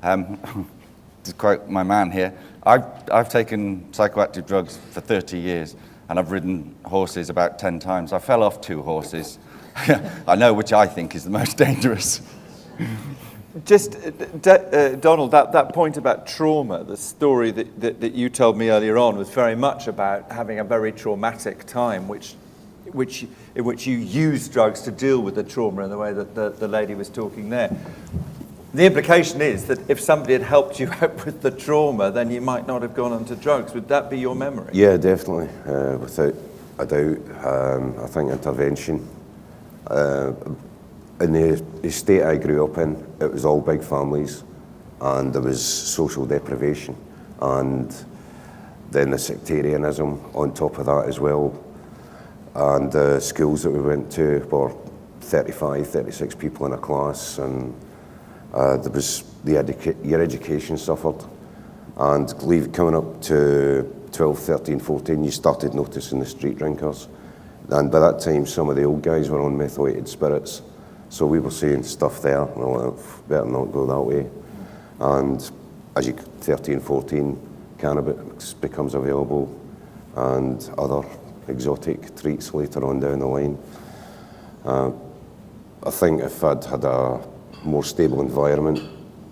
S3: To quote my man here, I've taken psychoactive drugs for 30 years, and I've ridden horses about 10 times. I fell off 2 horses. I know which I think is the most dangerous.
S2: Just, Donald, that point about trauma, the story that you told me earlier on was very much about having a very traumatic time, in which you use drugs to deal with the trauma in the way that the lady was talking there. The implication is that if somebody had helped you out with the trauma, then you might not have gone onto drugs. Would that be your memory?
S4: Yeah, definitely. Without a doubt, I think intervention. In the estate I grew up in, it was all big families, and there was social deprivation, and then the sectarianism on top of that as well. And the schools that we went to were 35, 36 people in a class, and there was your education suffered. And coming up to 12, 13, 14, you started noticing the street drinkers. And by that time, some of the old guys were on methylated spirits. So we were seeing stuff there, well, better not go that way. And as you 13, 14, cannabis becomes available, and other exotic treats later on down the line. I think if I'd had a more stable environment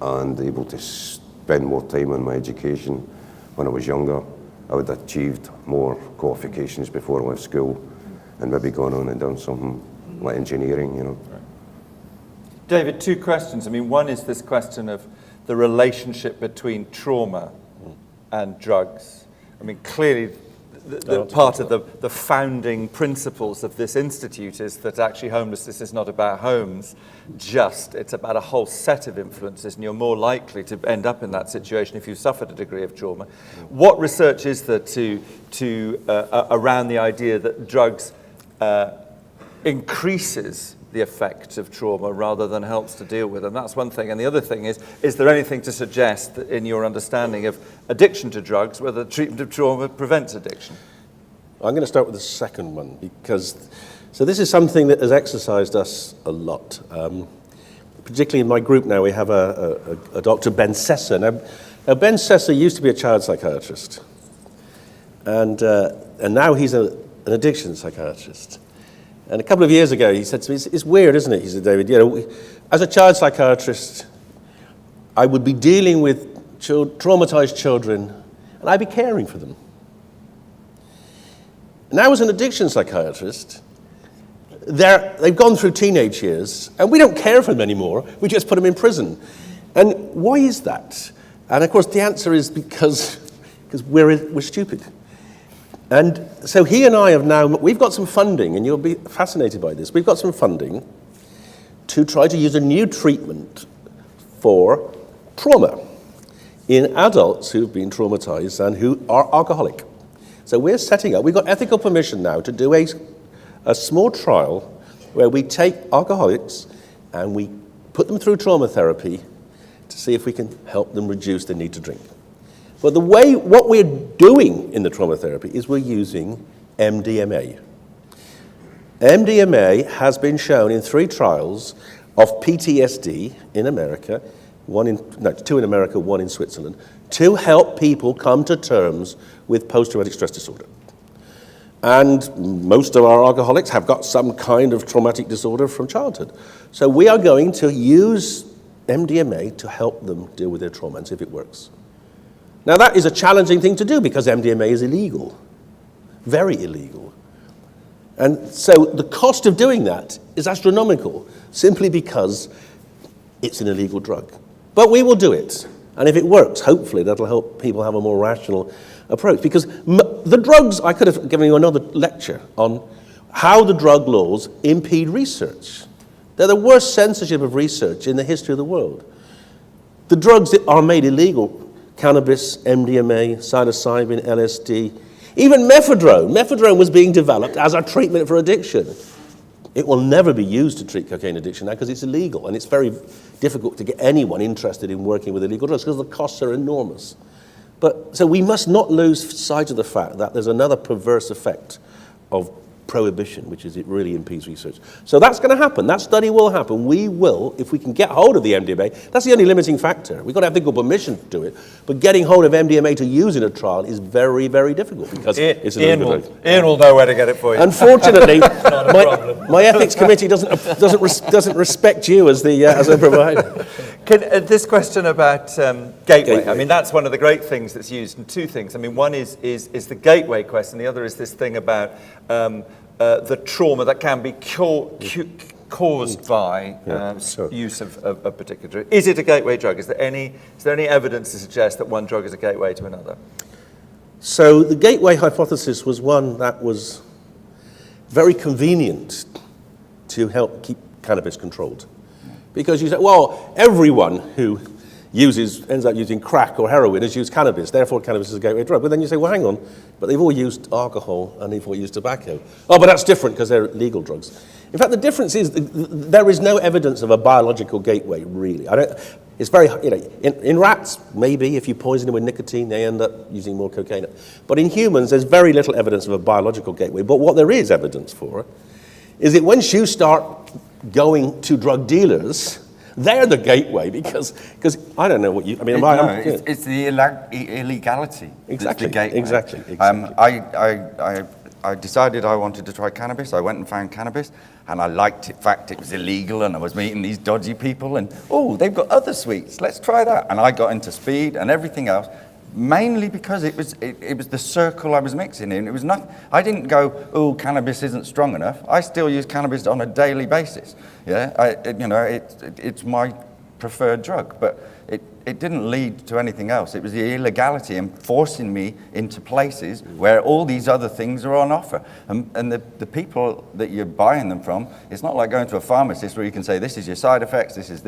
S4: and able to spend more time on my education, when I was younger, I would have achieved more qualifications before I left school and maybe gone on and done something like engineering, you know.
S2: David, two questions. I mean, one is this question of the relationship between trauma and drugs. I mean, clearly, the part of the founding principles of this institute is that actually homelessness is not about homes, it's about a whole set of influences, and you're more likely to end up in that situation if you've suffered a degree of trauma. What research is there around the idea that drugs increases the effect of trauma rather than helps to deal with them? That's one thing. And the other thing is there anything to suggest that in your understanding of addiction to drugs, whether treatment of trauma prevents addiction?
S1: I'm going to start with the second one, because this is something that has exercised us a lot. Particularly in my group now, we have a Dr. Ben Sessa. Now Ben Sessa used to be a child psychiatrist, and now he's an addiction psychiatrist. And a couple of years ago, he said to me, it's weird, isn't it? He said, David, as a child psychiatrist, I would be dealing with traumatized children, and I'd be caring for them. Now, as an addiction psychiatrist, they've gone through teenage years, and we don't care for them anymore. We just put them in prison. And why is that? And of course, the answer is because we're stupid. And so he and I we've got some funding, and you'll be fascinated by this. We've got some funding to try to use a new treatment for trauma in adults who've been traumatized and who are alcoholic. So we've got ethical permission now to do a small trial where we take alcoholics and we put them through trauma therapy to see if we can help them reduce the need to drink. But what we're doing in the trauma therapy is we're using MDMA. MDMA has been shown in 3 trials of PTSD in America, 2 in America, 1 in Switzerland, to help people come to terms with post-traumatic stress disorder. And most of our alcoholics have got some kind of traumatic disorder from childhood. So we are going to use MDMA to help them deal with their trauma and see if it works. Now, that is a challenging thing to do because MDMA is illegal, very illegal. And so the cost of doing that is astronomical, simply because it's an illegal drug. But we will do it. And if it works, hopefully that'll help people have a more rational approach. Because the drugs, I could have given you another lecture on how the drug laws impede research. They're the worst censorship of research in the history of the world. The drugs that are made illegal, cannabis, MDMA, psilocybin, LSD, even mephedrone. Mephedrone was being developed as a treatment for addiction. It will never be used to treat cocaine addiction now because it's illegal, and it's very difficult to get anyone interested in working with illegal drugs because the costs are enormous. So we must not lose sight of the fact that there's another perverse effect of prohibition, which is it really impedes research. So that's going to happen. That study will happen. We will, if we can get hold of the MDMA, that's the only limiting factor. We've got to have legal permission to do it, but getting hold of MDMA to use in a trial is very, very difficult because it's an illegal drug.
S2: Ian will know where to get it for you.
S1: Unfortunately, my ethics committee doesn't respect you as a provider.
S2: This question about gateway. I mean, that's one of the great things that's used in 2 things. I mean, one is the gateway question. The other is this thing about the trauma that can be caused by use of a particular drug. Is it a gateway drug? Is there any evidence to suggest that one drug is a gateway to another?
S1: So the gateway hypothesis was one that was very convenient to help keep cannabis controlled. Because you say, well, everyone who ends up using crack or heroin has used cannabis, therefore cannabis is a gateway drug. But then you say, well, hang on, but they've all used alcohol and they've all used tobacco. Oh, but that's different because they're legal drugs. In fact, the difference is there is no evidence of a biological gateway, really. It's very, in rats, maybe, if you poison them with nicotine, they end up using more cocaine. But in humans, there's very little evidence of a biological gateway. But what there is evidence for is that once you start going to drug dealers, they're the gateway because I don't know what you. I mean,
S3: it's the illegality.
S1: Exactly.
S3: That's the gateway.
S1: Exactly.
S3: I decided I wanted to try cannabis. I went and found cannabis, and I liked it. In fact, it was illegal, and I was meeting these dodgy people, and they've got other sweets. Let's try that. And I got into speed and everything else. mainly because it was the circle I was mixing in. It was not. I didn't go, oh, cannabis isn't strong enough. I still use cannabis on a daily basis. Yeah, it's my preferred drug, but it didn't lead to anything else. It was the illegality and forcing me into places where all these other things are on offer. And the people that you're buying them from, it's not like going to a pharmacist where you can say, this is your side effects, this is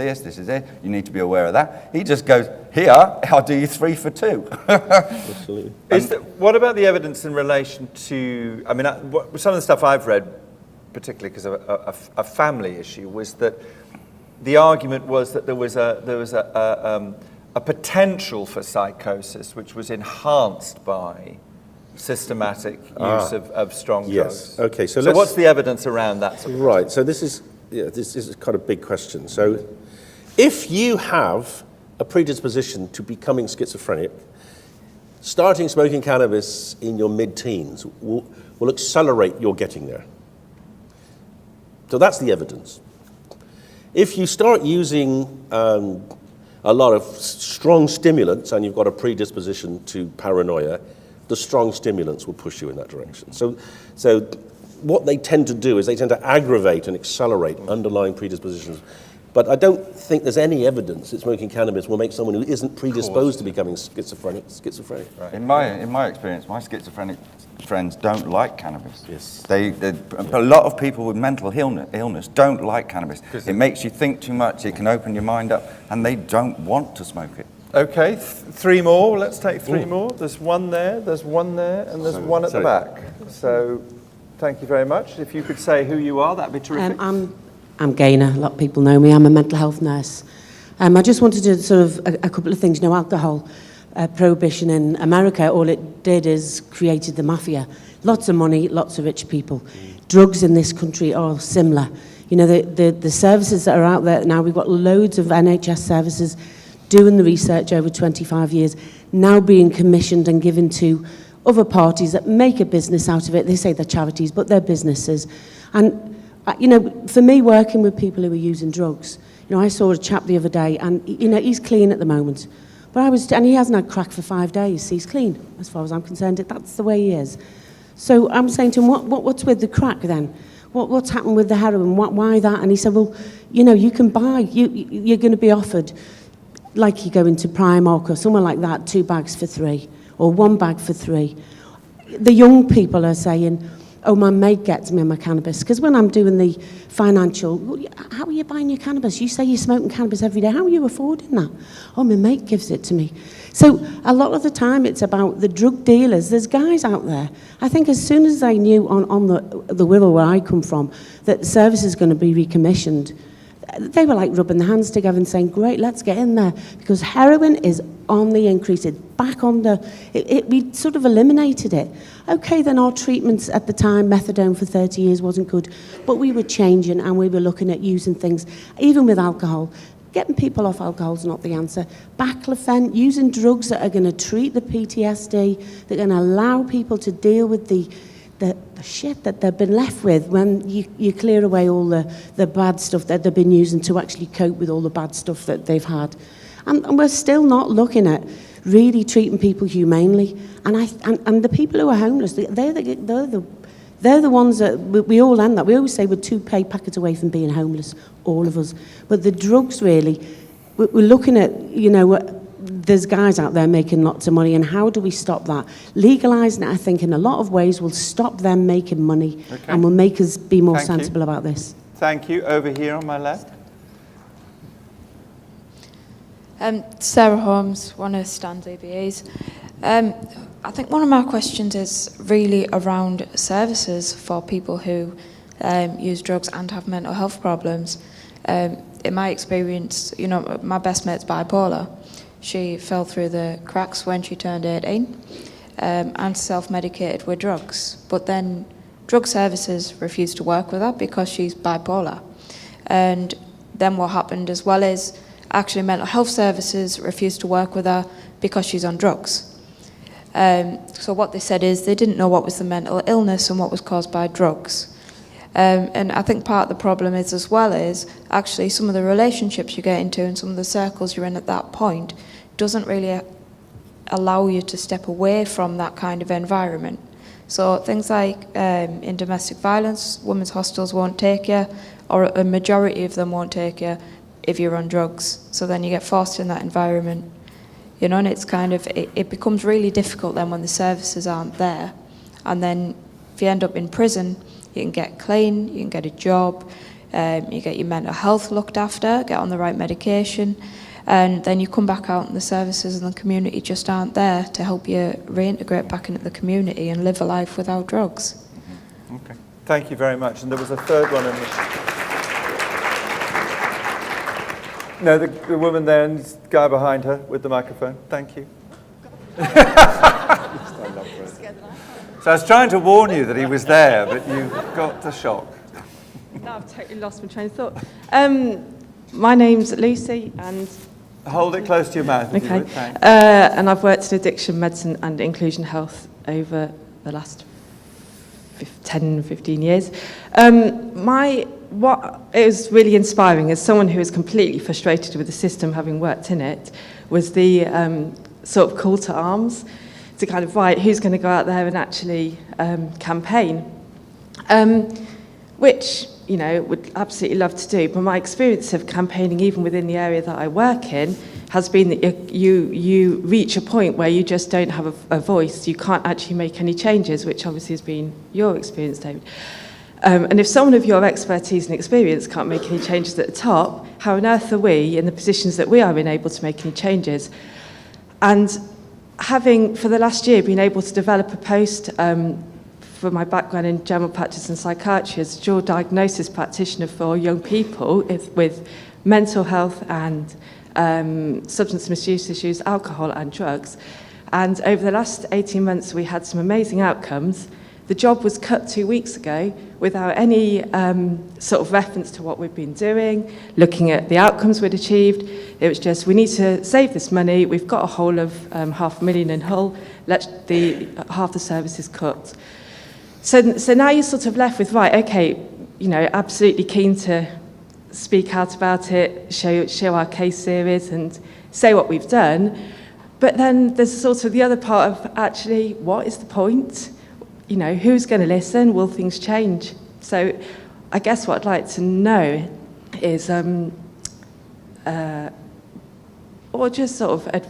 S3: it, you need to be aware of that. He just goes, here, I'll do you 3 for 2.
S1: Absolutely.
S2: What about the evidence in relation to, I mean, some of the stuff I've read, particularly because of a family issue, was that the argument was that there was a potential for psychosis which was enhanced by systematic use of strong drugs.
S1: Okay. So
S2: what's the evidence around that?
S1: Right. So this is kind of big question. So if you have a predisposition to becoming schizophrenic, starting smoking cannabis in your mid-teens will accelerate your getting there. So that's the evidence. If you start using a lot of strong stimulants and you've got a predisposition to paranoia, the strong stimulants will push you in that direction. So what they tend to do is they tend to aggravate and accelerate underlying predispositions. But I don't think there's any evidence that smoking cannabis will make someone who isn't predisposed to becoming schizophrenic.
S3: Right. In my experience, my schizophrenic friends don't like cannabis.
S1: Yes.
S3: A lot of people with mental illness don't like cannabis. It makes you think too much, it can open your mind up, and they don't want to smoke it.
S2: Okay, 3 more. Let's take 3 more. There's one there, there's one there, and there's one at the back. So thank you very much. If you could say who you are, that'd be terrific.
S8: I'm Gaynor. A lot of people know me. I'm a mental health nurse. I just wanted to sort of a couple of things. Alcohol prohibition in America, all it did is created the mafia. Lots of money, lots of rich people. Drugs in this country are similar. The services that are out there now, we've got loads of NHS services doing the research over 25 years, now being commissioned and given to other parties that make a business out of it. They say they're charities, but they're businesses. And for me, working with people who are using drugs, I saw a chap the other day, and he's clean at the moment, and he hasn't had crack for 5 days. So he's clean, as far as I'm concerned. That's the way he is. So I'm saying to him, what's with the crack then? What's happened with the heroin? Why that? And he said, well, you can buy. You're going to be offered, like you go into Primark or somewhere like that, 2 bags for 3, or 1 bag for 3. The young people are saying, oh, my mate gets me my cannabis. Because when I'm doing the financial, how are you buying your cannabis? You say you're smoking cannabis every day. How are you affording that? Oh, my mate gives it to me. So a lot of the time it's about the drug dealers. There's guys out there. I think as soon as they knew on the Wirral where I come from that the service is going to be recommissioned, they were like rubbing their hands together and saying, great, let's get in there. Because heroin is on the increase. It's back on we sort of eliminated it. Okay, then our treatments at the time, methadone for 30 years wasn't good, but we were changing and we were looking at using things, even with alcohol. Getting people off alcohol is not the answer. Baclofen, using drugs that are going to treat the PTSD, that are going to allow people to deal with the shit that they've been left with when you clear away all the bad stuff that they've been using to actually cope with all the bad stuff that they've had. And we're still not looking at really treating people humanely. And the people who are homeless, they're the ones that we all end up. We always say we're 2 pay packets away from being homeless, all of us. But the drugs really, we're looking at, there's guys out there making lots of money, and how do we stop that? Legalising it, I think, in a lot of ways will stop them making money and will make us be more sensible about this.
S2: Thank you. Over here on my left.
S9: Sarah Holmes, one of Stan's ABAs. I think one of my questions is really around services for people who use drugs and have mental health problems. In my experience, my best mate's bipolar. She fell through the cracks when she turned 18 and self-medicated with drugs. But then drug services refused to work with her because she's bipolar. And then what happened as well is actually mental health services refused to work with her because she's on drugs. So what they said is they didn't know what was the mental illness and what was caused by drugs. And I think part of the problem is as well is actually some of the relationships you get into and some of the circles you're in at that point doesn't really allow you to step away from that kind of environment. So things like in domestic violence, women's hostels won't take you, or a majority of them won't take you if you're on drugs. So then you get forced in that environment. You know, and it's kind of, it becomes really difficult then when the services aren't there. And then if you end up in prison, you can get clean, you can get a job, you get your mental health looked after, get on the right medication, and then you come back out and the services and the community just aren't there to help you reintegrate back into the community and live a life without drugs.
S2: Mm-hmm. Okay, thank you very much. And there was a third one in the... No, the woman there and this guy behind her with the microphone. Thank you. So I was trying to warn you that he was there, but you got the shock.
S10: No, I've totally lost my train of thought. My name's Lucy, and...
S2: Hold it close to your mouth.
S10: Okay. And I've worked in addiction medicine and inclusion health over the last 10, 15 years. What is really inspiring as someone who is completely frustrated with the system, having worked in it, was the sort of call to arms to kind of, right, who's going to go out there and actually campaign, which, you know, would absolutely love to do. But my experience of campaigning, even within the area that I work in, has been that you reach a point where you just don't have a voice. You can't actually make any changes, which obviously has been your experience, David. And if someone of your expertise and experience can't make any changes at the top, how on earth are we, in the positions that we are in, able to make any changes? And having, for the last year, been able to develop a post for my background in general practice and psychiatry as a dual diagnosis practitioner for young people with mental health and substance misuse issues, alcohol and drugs. And over the last 18 months, we had some amazing outcomes. The job was cut 2 weeks ago without any sort of reference to what we've been doing, looking at the outcomes we'd achieved. It was just, we need to save this money. We've got a hole of $500,000 in Hull. Let half the services cut. So now you're sort of left with, right, okay, you know, absolutely keen to speak out about it, show our case series and say what we've done. But then there's sort of the other part of, actually, what is the point? You know, who's going to listen? Will things change? So I guess what I'd like to know is, or just sort of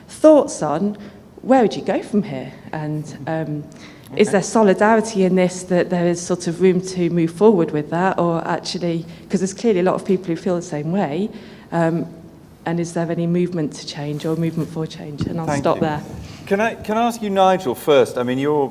S10: thoughts on where would you go from here? And is there solidarity in this, that there is sort of room to move forward with that? Or actually, because there's clearly a lot of people who feel the same way, and is there any movement to change or movement for change? And I'll stop there.
S2: Can I ask you, Nigel, first? I mean, you're,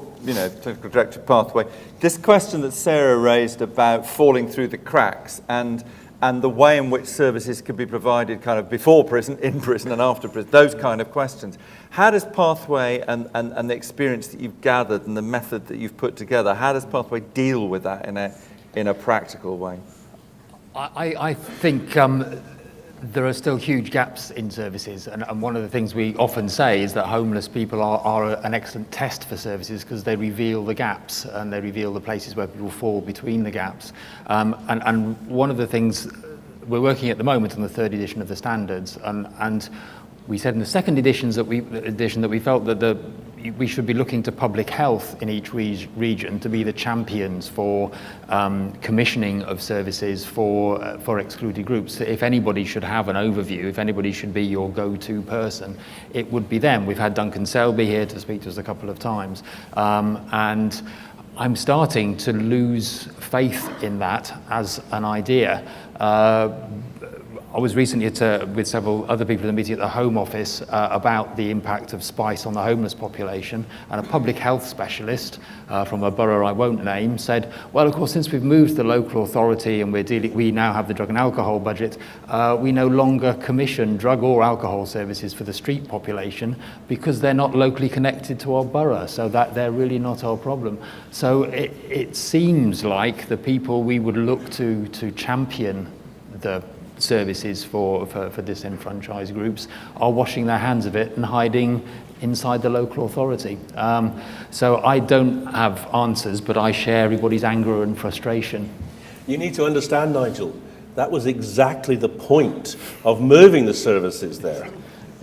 S2: clinical director of Pathway. This question that Sarah raised about falling through the cracks and the way in which services can be provided kind of before prison, in prison and after prison, those kind of questions. How does Pathway and the experience that you've gathered and the method that you've put together, how does Pathway deal with that in a practical way?
S11: I think there are still huge gaps in services, and one of the things we often say is that homeless people are an excellent test for services because they reveal the gaps and they reveal the places where people fall between the gaps. And one of the things we're working at the moment on the third edition of the standards, and we said in the second edition that we felt that we should be looking to public health in each region to be the champions for commissioning of services for excluded groups. If anybody should have an overview, if anybody should be your go-to person, it would be them. We've had Duncan Selby here to speak to us a couple of times, and I'm starting to lose faith in that as an idea. I was recently with several other people in a meeting at the Home Office about the impact of spice on the homeless population, and a public health specialist from a borough I won't name said, well, of course, since we've moved to the local authority and we now have the drug and alcohol budget, we no longer commission drug or alcohol services for the street population because they're not locally connected to our borough, so that they're really not our problem. So it seems like the people we would look to champion the services for disenfranchised groups are washing their hands of it and hiding inside the local authority. So I don't have answers, but I share everybody's anger and frustration.
S1: You need to understand, Nigel, that was exactly the point of moving the services there.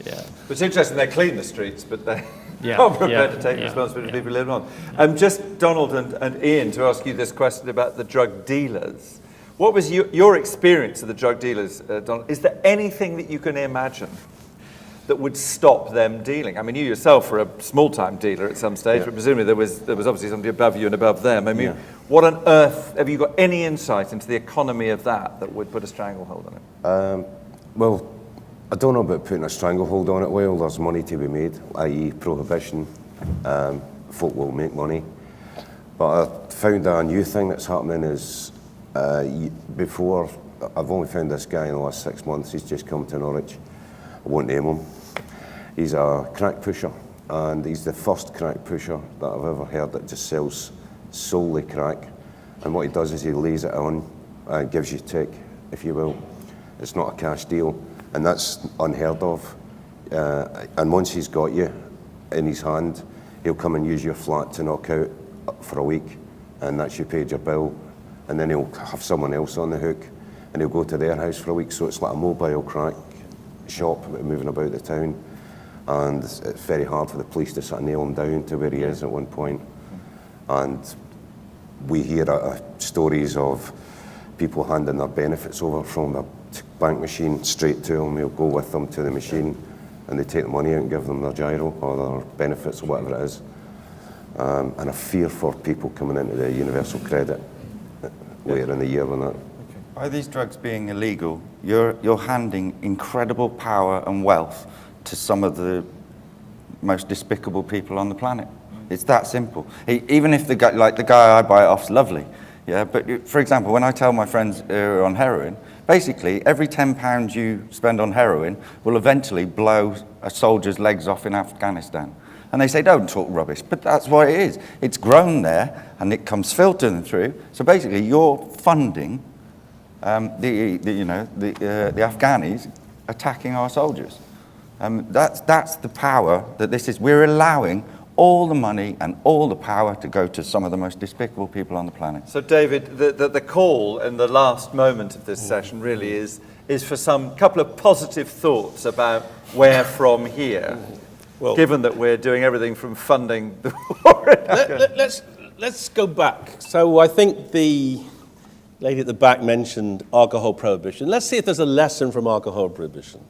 S11: Yeah.
S2: But it's interesting, they clean the streets, but they
S11: Yeah,
S2: aren't prepared
S11: yeah,
S2: to take
S11: yeah,
S2: responsibility
S11: yeah.
S2: for people living on. Just Donald and Ian, to ask you this question about the drug dealers. What was your experience of the drug dealers, Donald? Is there anything that you can imagine that would stop them dealing? I mean, you yourself were a small-time dealer at some stage, but presumably there was obviously somebody above you and above them. I mean, what on earth, have you got any insight into the economy of that would put a stranglehold on it?
S4: Well, I don't know about putting a stranglehold on it. Well, there's money to be made, i.e. prohibition. Folk will make money. But I found a new thing that's happening is, before, I've only found this guy in the last 6 months. He's just come to Norwich. I won't name him. He's a crack pusher, and he's the first crack pusher that I've ever heard that just sells solely crack. And what he does is he lays it on and gives you tick, if you will. It's not a cash deal, and that's unheard of. And once he's got you in his hand, he'll come and use your flat to knock out for a week, and that's you paid your bill. And then he'll have someone else on the hook, and he'll go to their house for a week. So it's like a mobile crack shop moving about the town, and it's very hard for the police to sort of nail him down to where he is at one point. And we hear stories of people handing their benefits over from a bank machine straight to him. He'll go with them to the machine, and they take the money out and give them their gyro or their benefits or whatever it is. And a fear for people coming into the universal credit later in the year when that.
S3: By these drugs being illegal, you're handing incredible power and wealth to some of the most despicable people on the planet. It's that simple. Even if the guy I buy it off's lovely, yeah. But for example, when I tell my friends who are on heroin, basically every £10 you spend on heroin will eventually blow a soldier's legs off in Afghanistan. And they say, don't talk rubbish, but that's what it is. It's grown there, and it comes filtering through. So basically, you're funding the Afghanis attacking our soldiers. That's the power that this is. We're allowing all the money and all the power to go to some of the most despicable people on the planet.
S2: So, David, the call in the last moment of this session really is for some couple of positive thoughts about where from here. Well, given that we're doing everything from funding the war.
S1: Let's go back. So I think the lady at the back mentioned alcohol prohibition. Let's see if there's a lesson from alcohol prohibition.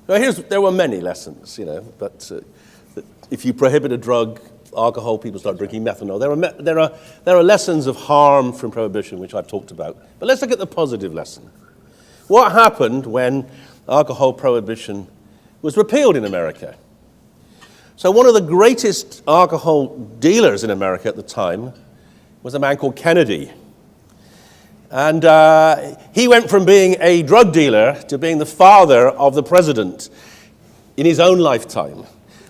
S1: Now, there were many lessons, but if you prohibit a drug, alcohol, people start drinking methanol. There are lessons of harm from prohibition, which I've talked about. But let's look at the positive lesson. What happened when alcohol prohibition was repealed in America? So one of the greatest alcohol dealers in America at the time was a man called Kennedy. And he went from being a drug dealer to being the father of the president in his own lifetime,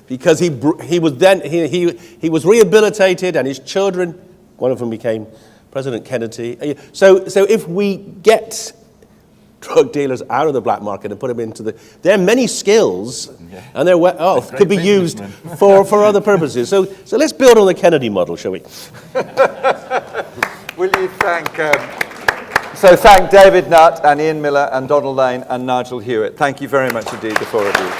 S1: because he was rehabilitated, and his children, one of them became President Kennedy. So if we get drug dealers out of the black market and put them into there are many skills, and could be used for other purposes. So let's build on the Kennedy model, shall we?
S2: Will you thank David Nutt and Ian Miller and Donald Lane and Nigel Hewitt. Thank you very much indeed, the four of you.